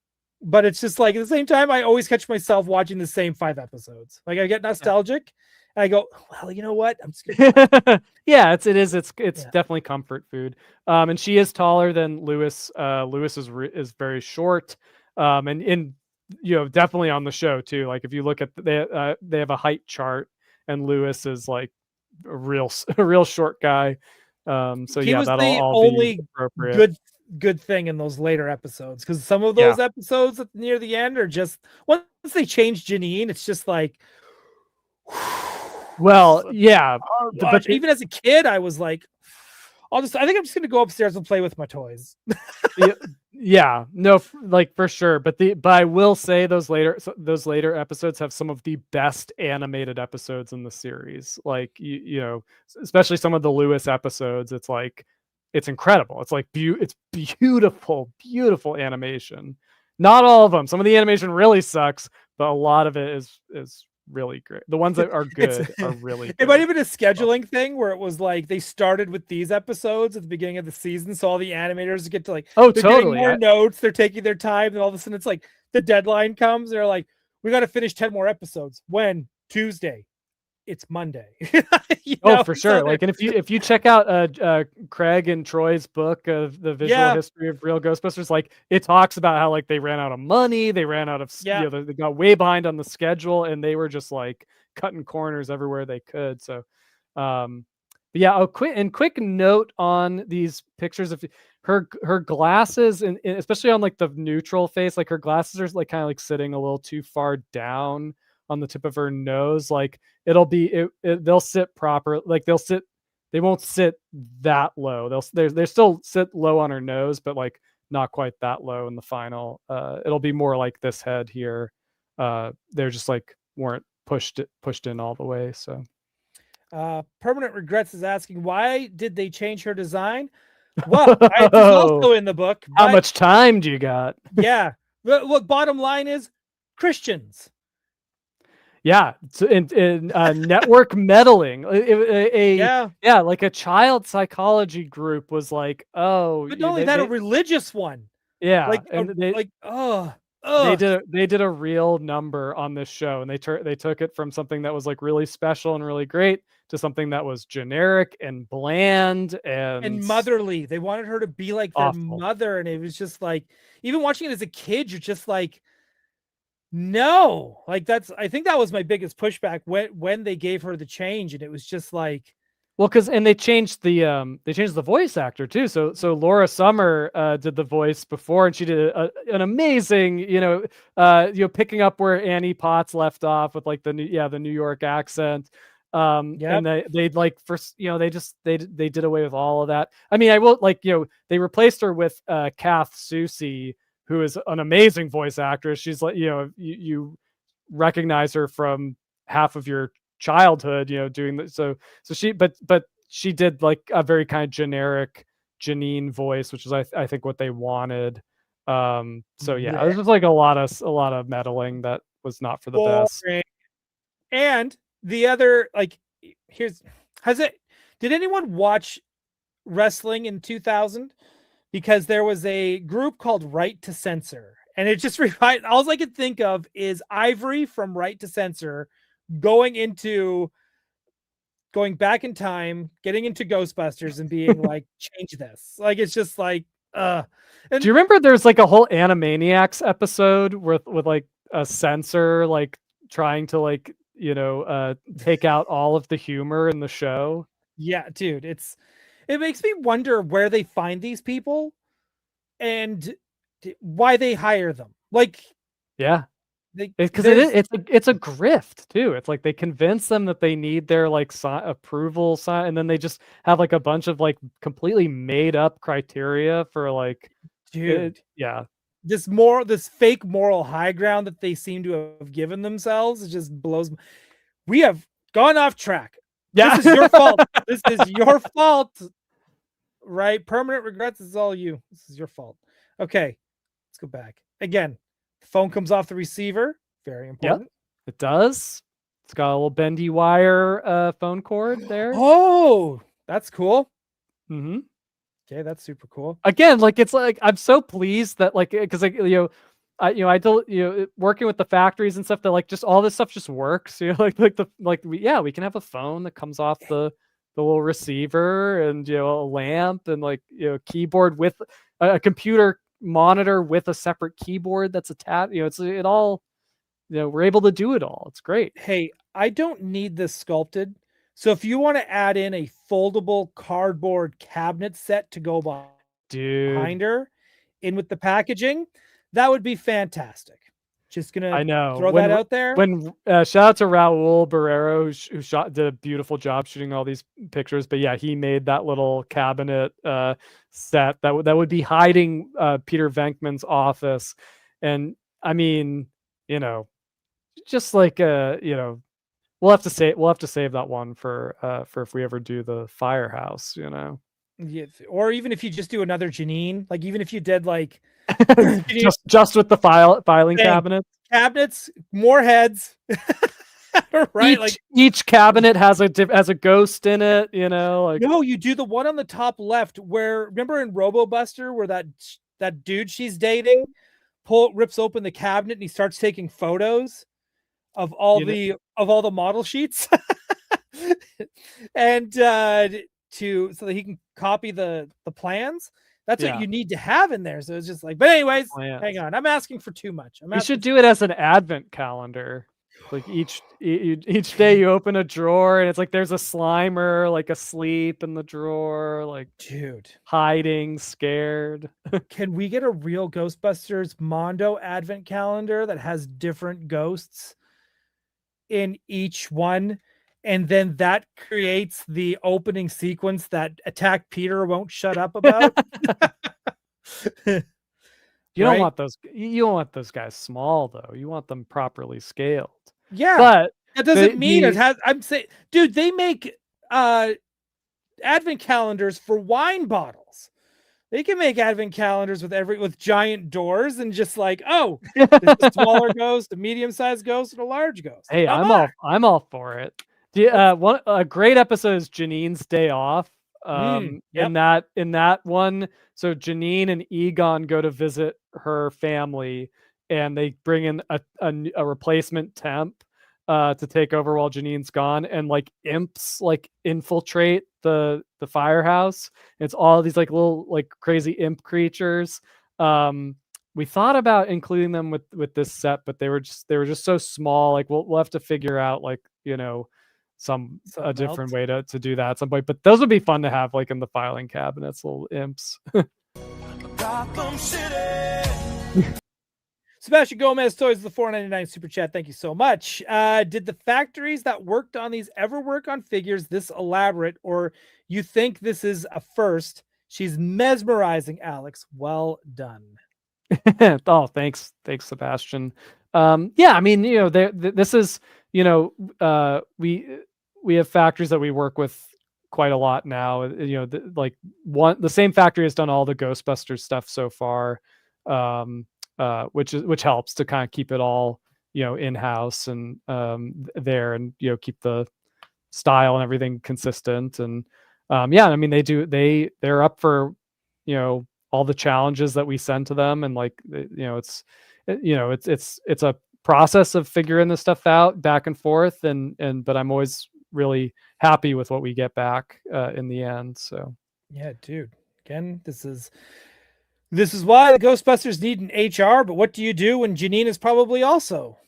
but it's just like at the same time, I always catch myself watching the same 5 episodes. Like I get nostalgic, and I go, well, you know what? I'm just gonna Yeah, it's Yeah. definitely comfort food. And she is taller than Lewis. Lewis is very short. And definitely on the show too. Like if you look at they have a height chart, and Lewis is like a real short guy. So he yeah, was that'll the all be only appropriate. good thing in those later episodes, because some of Yeah. those episodes near the end are just once they change Janine, it's just like Well, yeah, but even as a kid, I was like, I think I'm just gonna go upstairs and play with my toys. yeah, no, like for sure. But I will say those later episodes have some of the best animated episodes in the series. Like especially some of the Lewis episodes. It's like it's incredible. It's like it's beautiful animation. Not all of them. Some of the animation really sucks, but a lot of it is really great. The ones that are good are really good. It might have been a scheduling thing where it was like they started with these episodes at the beginning of the season, so all the animators get to like they're getting more notes, they're taking their time, and all of a sudden it's like the deadline comes, they're like, we got to finish 10 more episodes. When? Tuesday. It's Monday. For sure. Like, and if you check out Craig and Troy's book of the visual history of real Ghostbusters, like it talks about how like they ran out of money, they ran out of they got way behind on the schedule, and they were just like cutting corners everywhere they could. So quick note on these pictures of her glasses, and especially on like the neutral face, like her glasses are like kind of like sitting a little too far down on the tip of her nose. Like they'll sit proper, like they won't sit that low. They still sit low on her nose, but like not quite that low in the final. It'll be more like this head here. They're just like weren't pushed in all the way. So Permanent Regrets is asking, why did they change her design? Well, it's also in the book. How much time do you got? Yeah. Look, bottom line is Christians. Yeah, in network meddling. Like a child psychology group was like, oh, but not only that, a religious one. Yeah, like they did a real number on this show, and they took it from something that was like really special and really great to something that was generic and bland and motherly. They wanted her to be like their mother, and it was just like, even watching it as a kid, you're just like, no, like I think that was my biggest pushback when they gave her the change, and it was just like, well, and they changed the voice actor too. So Laura Summer did the voice before, and she did an amazing, picking up where Annie Potts left off with like the New York accent. And they like first, they did away with all of that. I mean, I will they replaced her with Kath Soucie, who is an amazing voice actress. She's like, you recognize her from half of your childhood, doing that. So she, but she did like a very kind of generic Janine voice, which is I think what they wanted. It was just like a lot of meddling that was not for the best. And the other, like, did anyone watch wrestling in 2000? Because there was a group called Right to Censor, and it just all I could think of is Ivory from Right to Censor going back in time, getting into Ghostbusters and being like, change this. Like, it's just like, And do you remember there's like a whole Animaniacs episode with like a censor like trying to like take out all of the humor in the show? Yeah, dude, it makes me wonder where they find these people and why they hire them. Like, yeah, because it's a grift too. It's like they convince them that they need their like approval sign, and then they just have like a bunch of like completely made up criteria for like, dude, this fake moral high ground that they seem to have given themselves. It just blows. We have gone off track. Yeah, this is your fault. This is your fault. Right? Permanent Regrets is all you. This is your fault. Okay, let's go back. Again, the phone comes off the receiver. Very important. Yep, it does. It's got a little bendy wire phone cord there. Oh, that's cool. Mm-hmm. Okay, that's super cool. Again, like it's like I'm so pleased that like because like working with the factories and stuff, that like just all this stuff just works. We can have a phone that comes off the little receiver, and a lamp, and keyboard with a computer monitor with a separate keyboard that's attached. We're able to do it all. It's great. Hey, I don't need this sculpted. So if you want to add in a foldable cardboard cabinet set to go behind her in with the packaging, that would be fantastic. Just gonna throw that out there. When shout out to Raul Barrero, who did a beautiful job shooting all these pictures. But yeah, he made that little cabinet set that would be hiding Peter Venkman's office. And I mean, just like we'll have to save that one for if we ever do the firehouse. Yeah, or even if you just do another Janine, like even if you did like just with the filing cabinets, more heads. Right, each cabinet has a ghost in it. No, you do the one on the top left where, remember in RoboBuster where that dude she's dating rips open the cabinet and he starts taking photos of all the model sheets and so that he can copy the plans. That's what you need to have in there. So it's just like, but anyways, hang on. I'm asking for too much. You should do it as an advent calendar. Like each day you open a drawer and it's like there's a Slimer like asleep in the drawer, like dude hiding, scared. Can we get a real Ghostbusters Mondo advent calendar that has different ghosts in each one? And then that creates the opening sequence that Attack Peter won't shut up about. You don't want those guys small though. You want them properly scaled. Yeah, but that doesn't mean it has. I'm saying, dude, they make advent calendars for wine bottles. They can make advent calendars with giant doors and just like, oh, there's a smaller ghost, a medium-sized ghost, and a large ghost. Hey, I'm all for it. A great episode is Janine's Day Off. In that one, so Janine and Egon go to visit her family, and they bring in a replacement temp to take over while Janine's gone, and like imps like infiltrate the firehouse. It's all these like little like crazy imp creatures. We thought about including them with this set, but they were just so small. Like we'll have to figure out like a different way to do that at some point. But those would be fun to have like in the filing cabinets, little imps. Gotham City. Sebastian Gomez Toys, the $4.99 super chat. Thank you so much. Did the factories that worked on these ever work on figures this elaborate, or you think this is a first? She's mesmerizing, Alex. Well done. Oh, thanks, Sebastian. Yeah, I mean, this is, we have factories that we work with quite a lot now. The same factory has done all the Ghostbusters stuff so far, which helps to kind of keep it all in-house and there, and keep the style and everything consistent. And I mean they're up for all the challenges that we send to them, and it's a process of figuring this stuff out back and forth, but I'm always really happy with what we get back in the end. So yeah, dude, again, this is why the Ghostbusters need an HR. But what do you do when Janine is probably also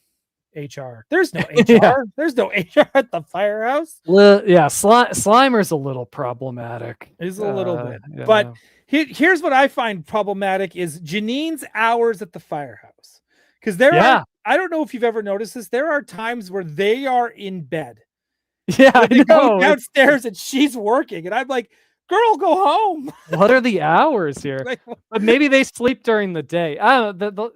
HR? There's no HR. Yeah. There's no HR at the firehouse. Slimer's a little problematic. He's a little bit, but here's what I find problematic is Janine's hours at the firehouse, because I don't know if you've ever noticed this. There are times where they are in bed. Yeah, they go downstairs and she's working, and I'm like, girl, go home. What are the hours here? But maybe they sleep during the day. I don't know.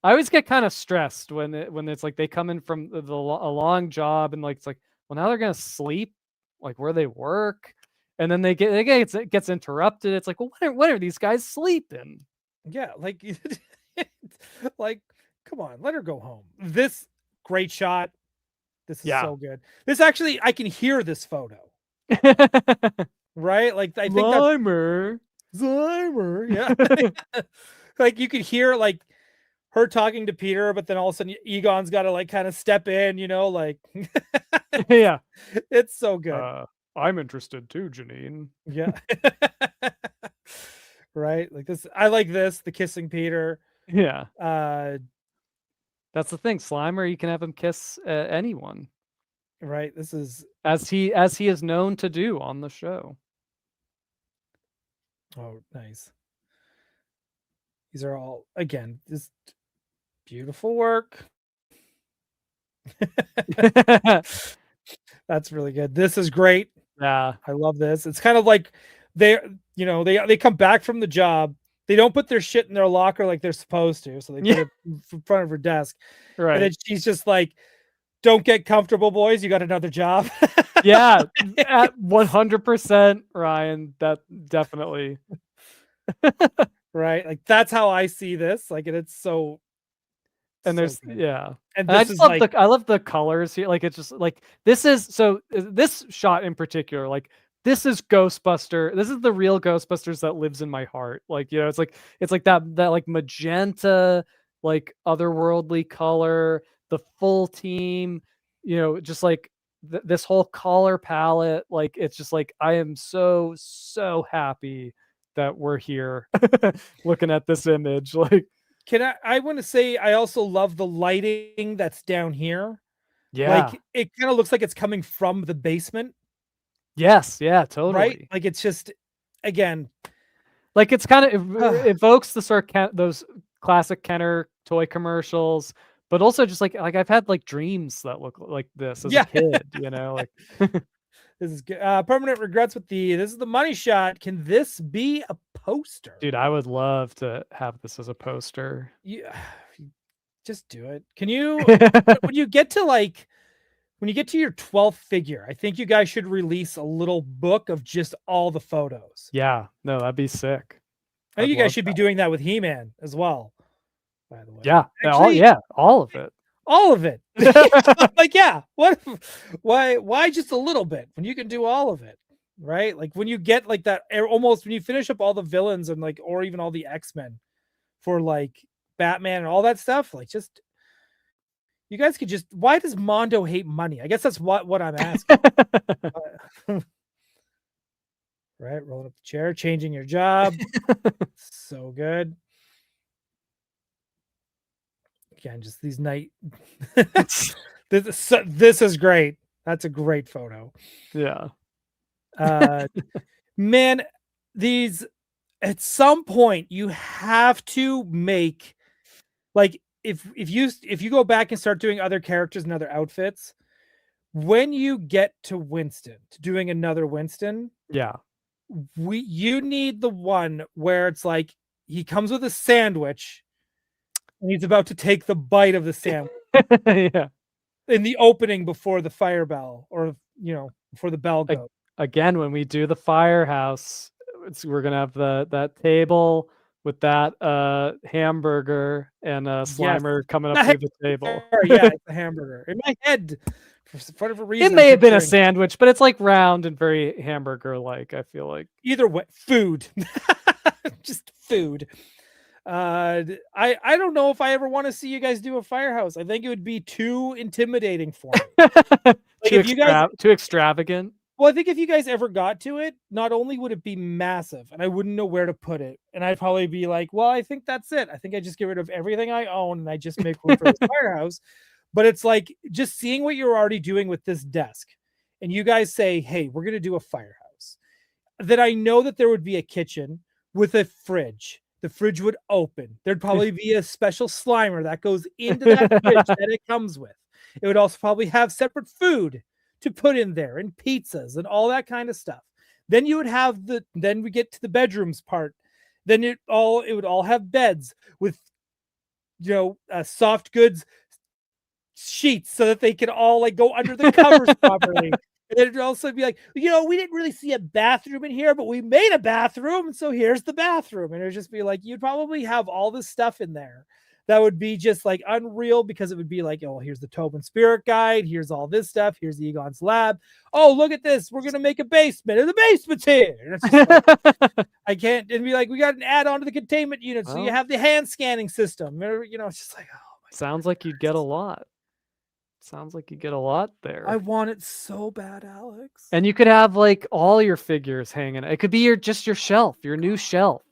I always get kind of stressed when it's like they come in from a long job, and it's like, well, now they're gonna sleep like where they work, and then it gets interrupted. It's like, well, when are these guys sleeping? Yeah, like, come on, let her go home. This great shot. This is so good. This actually, I can hear this photo. Right? Like, I think Slimer. Yeah. Like, you could hear, like, her talking to Peter, but then all of a sudden Egon's got to like kind of step in, like Yeah. it's so good. I'm interested too, Janine. Yeah. Right. Like this. I like this, the kissing Peter. Yeah. That's the thing. Slimer, you can have him kiss anyone. Right. This is as he is known to do on the show. Oh, nice. These are all, again, just beautiful work. That's really good. This is great. Yeah. I love this. It's kind of like they come back from the job. They don't put their shit in their locker like they're supposed to. So they put it in front of her desk. Right. And then she's just like, don't get comfortable, boys. You got another job. Yeah. At 100%, Ryan. That definitely. Right. Like that's how I see this. Like, and it's so. And so there's good. yeah. And I this just is love like I love the colors here. Like it's just like this shot in particular, like this is Ghostbuster. This is the real Ghostbusters that lives in my heart. Like, it's like that like magenta, like otherworldly color, the full team, just like this whole color palette. Like it's just like I am so happy that we're here looking at this image. Like I want to say I also love the lighting that's down here. Yeah. Like it kind of looks like it's coming from the basement. Yes, yeah, totally. Right? Like it's just, again, like it's kind of evokes the sort of those classic Kenner toy commercials, but also just like I've had like dreams that look like this as a kid, like this is good. Permanent regrets with this is the money shot. Can this be a poster? Dude, I would love to have this as a poster. Yeah, just do it. Can you when you get to your 12th figure, I think you guys should release a little book of just all the photos. Yeah, no, that'd be sick. I think you guys should be doing that with He-Man as well, by the way. Yeah. Actually, all of it. All of it. Like, yeah. Why just a little bit when you can do all of it? Right? Like when you get like that, almost when you finish up all the villains and like, or even all the X-Men for like Batman and all that stuff, like just, you guys could just, why does Mondo hate money? I guess that's what I'm asking. Right? Rolling up the chair, changing your job. So good. Again, just these night. This is great. That's a great photo. Yeah. Man, these at some point you have to make like if you go back and start doing other characters and other outfits, when you get to Winston, to doing another Winston, you need the one where it's like he comes with a sandwich and he's about to take the bite of the sandwich. Yeah. In the opening before the fire bell, or before the bell goes. Again, when we do the firehouse, we're gonna have that table with that hamburger and Slimer coming up through the table. Yeah, it's a hamburger. In my head, for whatever reason, it may have been a sandwich, but it's like round and very hamburger-like. I feel like either way, food, just food. I don't know if I ever want to see you guys do a firehouse. I think it would be too intimidating for me. Too extravagant. Well, I think if you guys ever got to it, not only would it be massive and I wouldn't know where to put it, and I'd probably be like, well, I think that's it. I think I just get rid of everything I own and I just make room for this firehouse. But it's like just seeing what you're already doing with this desk, and you guys say, hey, we're going to do a firehouse. Then I know that there would be a kitchen with a fridge. The fridge would open. There'd probably be a special Slimer that goes into that fridge that it comes with. It would also probably have separate food to put in there and pizzas and all that kind of stuff. Then you would have then we get to the bedrooms part. Then it would all have beds with, soft goods sheets so that they can all like go under the covers properly. And it'd also be like, we didn't really see a bathroom in here, but we made a bathroom. And so here's the bathroom. And it'd just be like, you'd probably have all this stuff in there that would be just like unreal, because it would be like, oh, here's the Tobin Spirit Guide. Here's all this stuff. Here's Egon's lab. Oh, look at this. We're going to make a basement, and the basement's here. And it's just like, I can't, and be like, we got an add-on to the containment unit, so you Well. have the hand scanning system. You know, it's just like, oh my Sounds like you'd get a lot. Sounds like you get a lot there. I want it so bad, Alex. And you could have like all your figures hanging. It could be your shelf, your new shelf.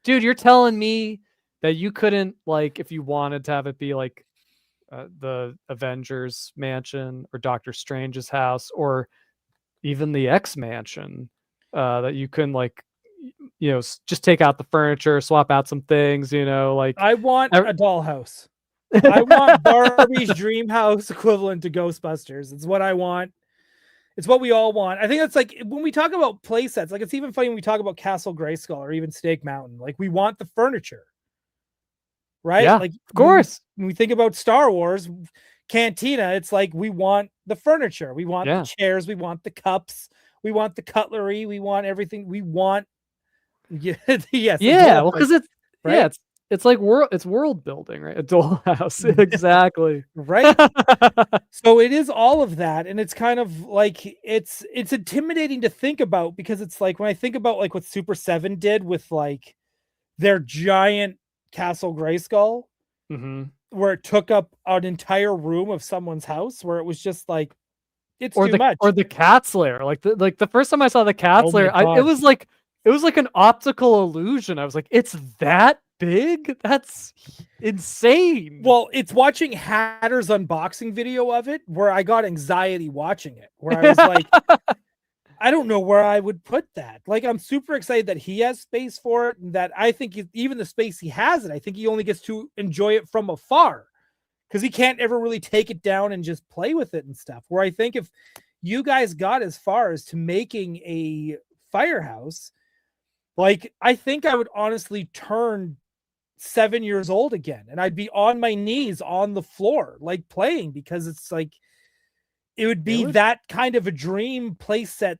Dude, you're telling me that you couldn't, like, if you wanted to have it be like the Avengers mansion or Doctor Strange's house or even the X mansion, that you can, like, you know, just take out the furniture, swap out some things, you know, like I want a dollhouse. I want Barbie's dream house equivalent to Ghostbusters. It's what I want. It's what we all want. I think that's like when we talk about play sets, like it's even funny when we talk about Castle Grayskull or even Snake Mountain. Like we want the furniture, right? Yeah, like of course. When we think about Star Wars Cantina, it's like we want the furniture, we want the chairs, we want the cups, we want the cutlery, we want everything. We want yeah, well, because it's right? Yeah, it's like world building, right? A dollhouse, exactly. Right. So it is all of that, and it's kind of like it's intimidating to think about, because it's like when I think about like what Super 7 did with like their giant Castle Grayskull, where it took up an entire room of someone's house, where it was just like it's too much. Or the cat's lair, like the first time I saw the cat's lair, it was like an optical illusion. I was like, it's that big? That's insane. Well, it's watching Hatter's unboxing video of it where I got anxiety watching it, where I was like, I don't know where I would put that. Like, I'm super excited that he has space for it, and that I think even the space he has it, I think he only gets to enjoy it from afar, because he can't ever really take it down and just play with it and stuff. Where I think if you guys got as far as to making a firehouse, like, I think I would honestly turn 7 years old again, and I'd be on my knees on the floor, like playing, because it's like, it would be that kind of a dream play set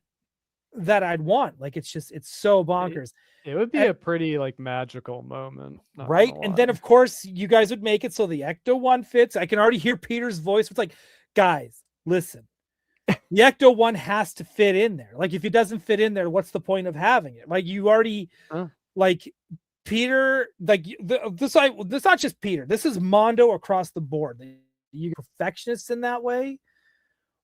that I'd want. Like, it's so bonkers. It would be a pretty like magical moment, right? And then of course you guys would make it so the Ecto one fits. I can already hear Peter's voice. It's like, guys, listen, the Ecto one has to fit in there. Like, if it doesn't fit in there, what's the point of having it? Like, you already like Peter, like this not just Peter. This is Mondo across the board. You're perfectionists in that way,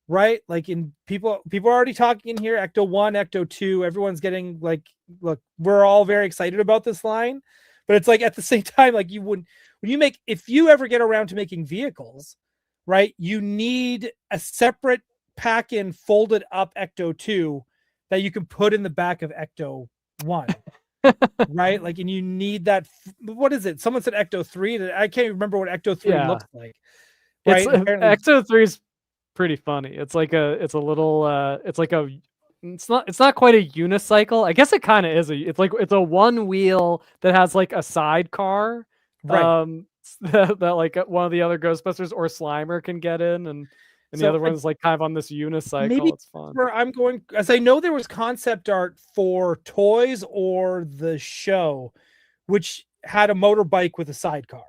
right? Like, in people are already talking in here. Ecto 1, Ecto 2. Everyone's getting like, look, we're all very excited about this line, but it's like at the same time, like if you ever get around to making vehicles, right? You need a separate pack-in folded up Ecto 2 that you can put in the back of Ecto 1. Right? Like, and you need that. What is it? Someone said Ecto 3. I can't remember what Ecto 3 looks like. Right? Ecto 3 is pretty funny. It's not quite a unicycle. I guess it kind of is. It's a one wheel that has like a sidecar. Right. That like one of the other Ghostbusters or Slimer can get in, and the other one's like kind of on this unicycle. Maybe it's fun. Where I'm going, as I know there was concept art for Toys or the show, which had a motorbike with a sidecar.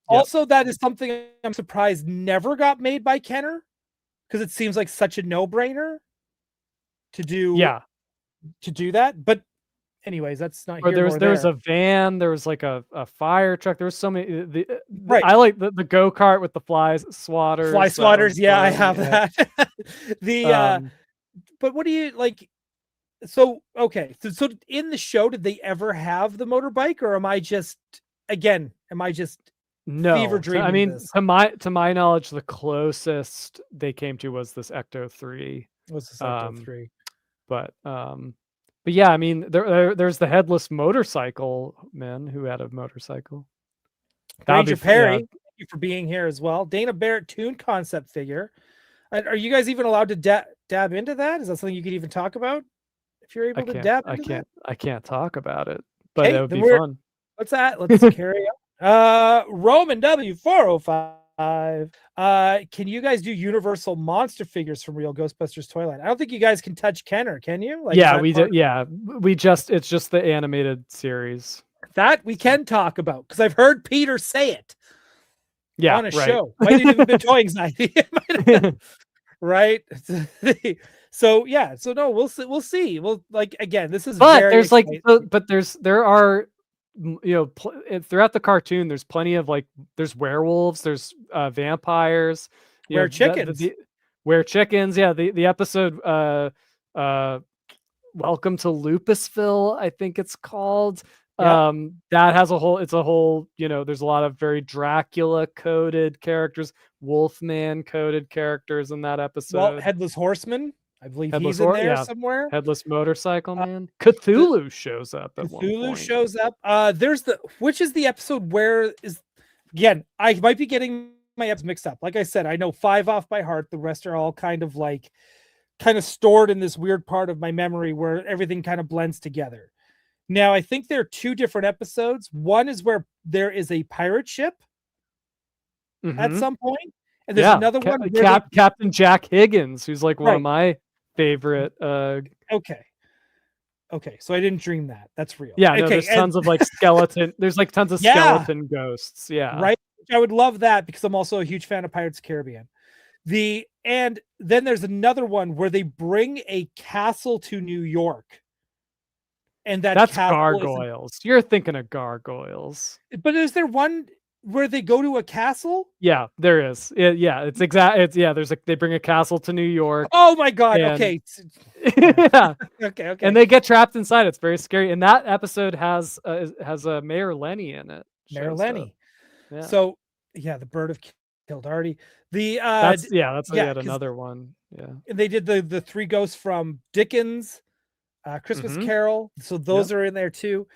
Also, that is something I'm surprised never got made by Kenner, because it seems like such a no-brainer to do. To do that, but anyways, that's not. Or there was a van. There was like a fire truck. There was so many. I like the go-kart with the fly swatters. Yeah, I have that. But what do you like? So okay, so in the show, did they ever have the motorbike, or am I just no? Fever dreaming? I mean, to my knowledge, the closest they came to was this Ecto 3. Was this Ecto 3? But yeah, I mean, there's the headless motorcycle man who had a motorcycle. Ranger Perry, thank you for being here as well. Dana Barrett Toon concept figure. Are you guys even allowed to dab into that? Is that something you could even talk about? If you're able to dab into that? I can't talk about it, but it would be fun. What's that? Let's carry on. Roman W405. Can you guys do Universal monster figures from Real Ghostbusters Toyline? I don't think you guys can touch Kenner, can you? Like, yeah, we did. Yeah, it's just the animated series that we can talk about, because I've heard Peter say it. On a show. Might have even been toy anxiety. Right? So yeah, so no, we'll see. We'll see. Well, like again, this is But very there's like, exciting. but there are, throughout the cartoon, there's plenty of like, there's werewolves, there's vampires, Where chickens. were chickens. Yeah, the episode uh Welcome to Lupusville, I think it's called. Yep. That has it's a whole, there's a lot of very Dracula coded characters, Wolfman coded characters in that Well, episode. Headless Horseman, I believe Headless he's in there yeah. somewhere. Headless Motorcycle Man. Cthulhu shows up at one Cthulhu point. shows up. There's which is the episode where is, again, I might be getting my episodes mixed up. Like I said, I know 5 off by heart. The rest are all kind of stored in this weird part of my memory where everything kind of blends together. Now, I think there are 2 different episodes. One is where there is a pirate ship at some point, and there's another one where Captain Jack Higgins, who's like one of Right. my favorite. Okay, so I didn't dream that. That's real. Yeah, okay, no, there's tons of like skeleton. There's like tons of Yeah. skeleton ghosts. Yeah, right. I would love that because I'm also a huge fan of Pirates of the Caribbean. And then there's another one where they bring a castle to New York. And that's gargoyles. You're thinking of gargoyles. But is there one where they go to a castle? Yeah, there is. Yeah, it's exact. It's there's they bring a castle to New York. Oh my god. And, okay. Yeah. Okay. And they get trapped inside. It's very scary. And that episode has Mayor Lenny in it. Mayor Lenny. Yeah. So yeah, the bird of Kildarty. That's yet another one. Yeah. And they did the 3 ghosts from Dickens, Christmas Carol. So those are in there too.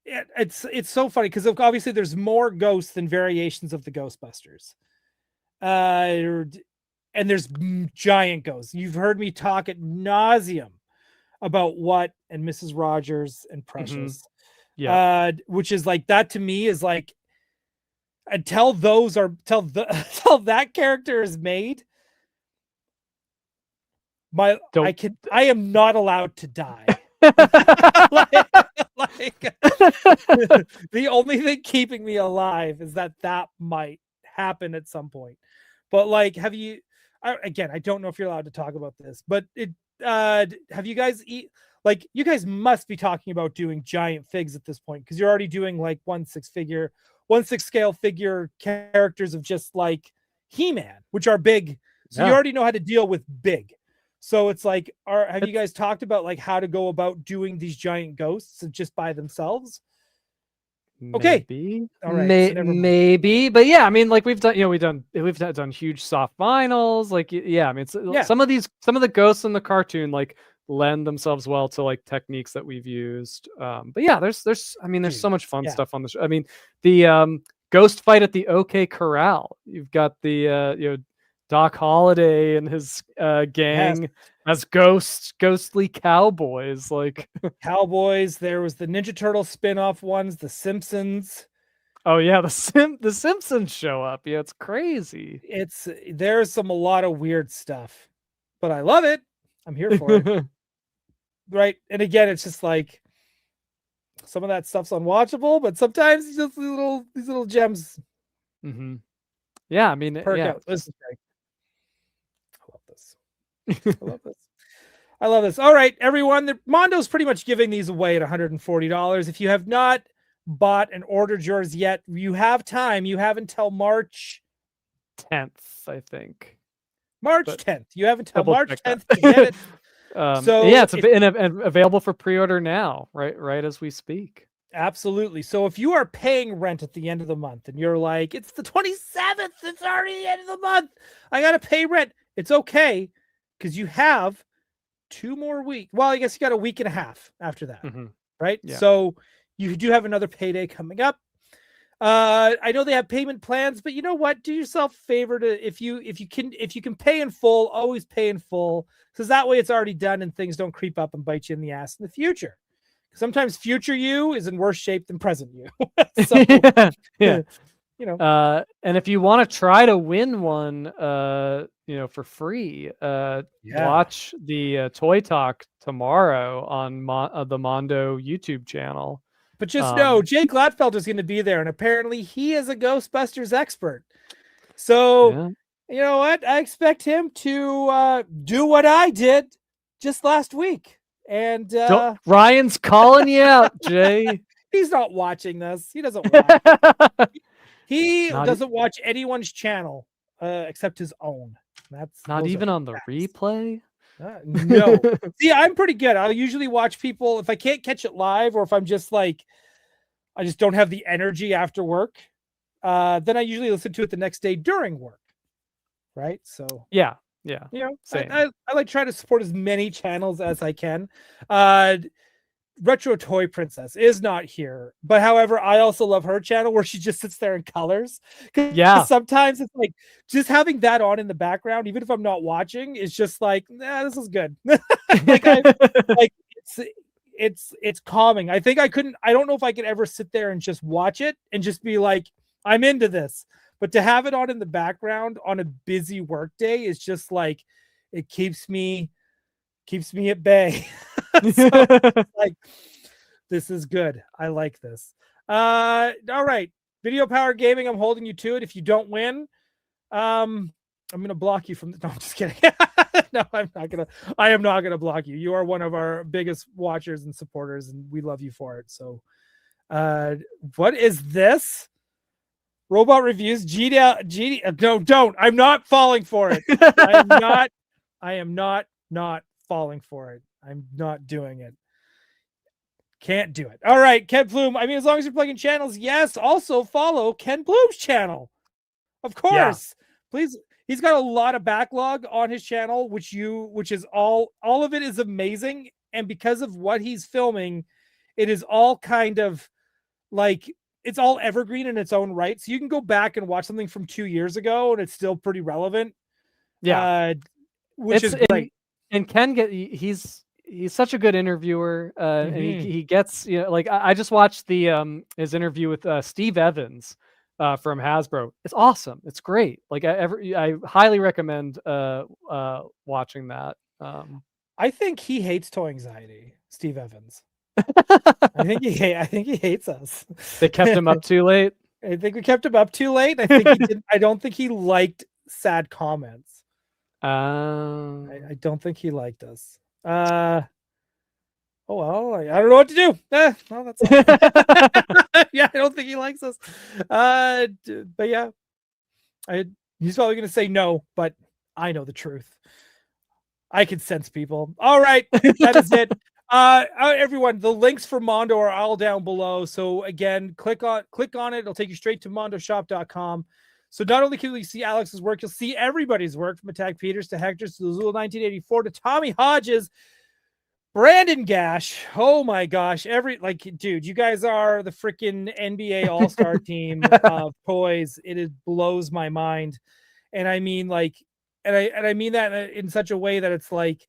It's so funny because obviously there's more ghosts than variations of the Ghostbusters. And there's giant ghosts. You've heard me talk ad nauseum about what and Mrs. Rogers and Precious. Yeah. Which is like, that to me is like, until that character is made, I am not allowed to die. The only thing keeping me alive is that might happen at some point. But like, I don't know if you're allowed to talk about this, but have you guys you guys must be talking about doing giant figs at this point, because you're already doing like 1/6 scale figure characters of just like He-Man, which are big. So you already know how to deal with big. So it's like, have you guys talked about like how to go about doing these giant ghosts just by themselves? Okay. Maybe. All right. Maybe. But yeah, I mean, like we've done huge soft vinyls. Like, yeah, I mean, some of the ghosts in the cartoon like lend themselves well to like techniques that we've used. But yeah, there's so much fun stuff on the show. I mean, the ghost fight at the OK Corral. You've got the Doc Holliday and his gang as ghostly cowboys, like cowboys. There was the Ninja Turtle spin-off ones, the Simpsons. Oh yeah, the Simpsons show up. Yeah, it's crazy. There's a lot of weird stuff, but I love it. I'm here for it. Right. And again, it's just like some of that stuff's unwatchable, but sometimes it's just these little gems. Yeah, I mean, out. This is great. I love this. All right, everyone. Mondo's pretty much giving these away at $140. If you have not bought and ordered yours yet, you have time. You have until March 10th, I think. March 10th. You have until March 10th to get it. So yeah, it's available for pre-order now, right as we speak. Absolutely. So if you are paying rent at the end of the month and you're like, it's the 27th, it's already the end of the month, I gotta pay rent. It's okay, because you have 2 more weeks. Well, I guess you got a week and a half after that, right? Yeah. So you do have another payday coming up. I know they have payment plans, but you know what? Do yourself a favor to if you can pay in full, always pay in full, because that way it's already done and things don't creep up and bite you in the ass in the future. Sometimes future you is in worse shape than present you. So, yeah. And if you want to try to win one, for free, watch the Toy Talk tomorrow on the Mondo YouTube channel. But just know, Jay Gladfelder is going to be there, and apparently he is a Ghostbusters expert. So You know what? I expect him to do what I did just last week. And Ryan's calling you out, Jay. he's not watching this. He doesn't watch. He Not doesn't watch anyone's channel except his own. That's Not those even are on the facts. replay. No. See, I'm pretty good. I'll usually watch people if I can't catch it live, or if I'm just like, I just don't have the energy after work. Then I usually listen to it the next day during work. Right. So Yeah. you know, Same. I like try to support as many channels as I can. Retro Toy Princess is not here, but however, I also love her channel where she just sits there in colors. Yeah. Sometimes it's like just having that on in the background, even if I'm not watching, is just like, nah, this is good. like it's calming. I think I don't know if I could ever sit there and just watch it and just be like, I'm into this. But to have it on in the background on a busy work day is just like, it keeps me at bay. So like, this is good. I like this. All right. Video Power Gaming, I'm holding you to it. If you don't win, I'm gonna block you from the. No, I'm just kidding. No, I am not gonna block you. You are one of our biggest watchers and supporters, and we love you for it. So what is this? Robot reviews. No, don't. I'm not falling for it. I am not falling for it. I'm not doing it. Can't do it. All right, Ken Plume. I mean, as long as you're plugging channels, yes. Also follow Ken Plume's channel. Of course. Yeah. Please. He's got a lot of backlog on his channel, which is all of it is amazing. And because of what he's filming, it is all kind of like, it's all evergreen in its own right. So you can go back and watch something from 2 years ago and it's still pretty relevant. Yeah. Which is great. And Ken he's such a good interviewer. And he gets, like I just watched the his interview with Steve Evans from Hasbro. It's awesome. It's great. Like I highly recommend watching that. I think he hates toy anxiety, Steve Evans. I think he hates us. They kept him up too late. I think we kept him up too late. I think he didn't. I don't think he liked sad comments. I don't think he liked us. Oh well, I don't know what to do. Well, that's yeah. I don't think he likes us. But yeah, he's probably gonna say no, but I know the truth. I can sense people. All right, that is it. Everyone, the links for Mondo are all down below. So again, click on it. It'll take you straight to mondoshop.com. So not only can you see Alex's work, you'll see everybody's work, from Attack Peters to Hector's to Zul 1984 to Tommy Hodges, Brandon Gash. Oh my gosh. Dude, you guys are the freaking NBA All-Star team of toys. It blows my mind. And I mean, like, and I mean that in such a way that it's like,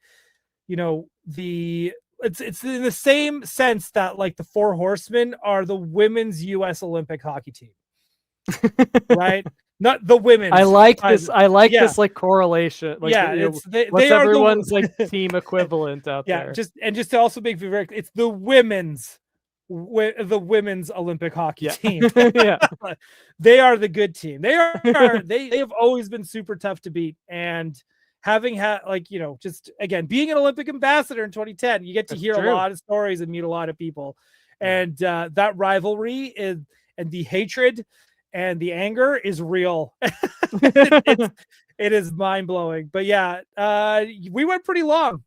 it's in the same sense that like the Four Horsemen are the women's U.S. Olympic hockey team, right? Not the women. I like this. This like correlation. Like, they are everyone's like team equivalent out there. Just to also make very, it's the women's Olympic hockey team. Yeah, they are the good team. They have always been super tough to beat, and having just again being an Olympic ambassador in 2010, you get to hear a lot of stories and meet a lot of people, and that rivalry and the hatred and the anger is real. It is mind blowing. But yeah, we went pretty long.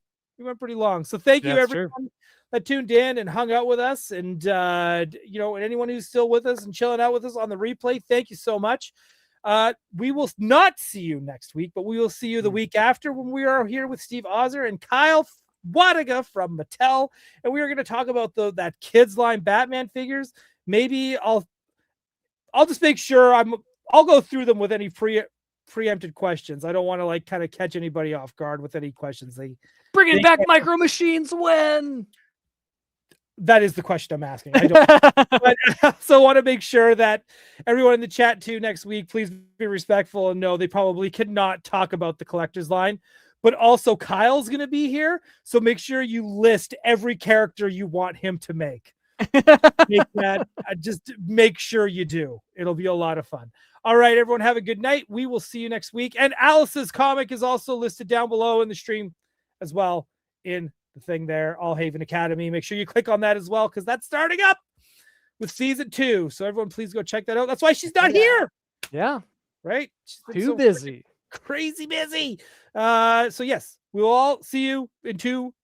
So thank you everyone that tuned in and hung out with us, and anyone who's still with us and chilling out with us on the replay, thank you so much. We will not see you next week, but we will see you the week after when we are here with Steve Ozer and Kyle Wadiga from Mattel, and we are going to talk about that kids line Batman figures. Maybe I'll just make sure I'll go through them with any preempted questions. I don't want to like kind of catch anybody off guard with any questions. Bringing back Micro Machines when? That is the question I'm asking. I don't, but I also want to make sure that everyone in the chat too next week, please be respectful and know they probably cannot talk about the collector's line, but also Kyle's going to be here. So make sure you list every character you want him to make. Just make sure you do. It'll be a lot of fun. All right, everyone, have a good night. We will see you next week. And Alice's comic is also listed down below in the stream as well in the thing there, All Haven Academy. Make sure you click on that as well because that's starting up with season 2. So everyone, please go check that out. That's why she's not here. Yeah. Right? She's been Too so busy. crazy busy. So yes, we will all see you in 2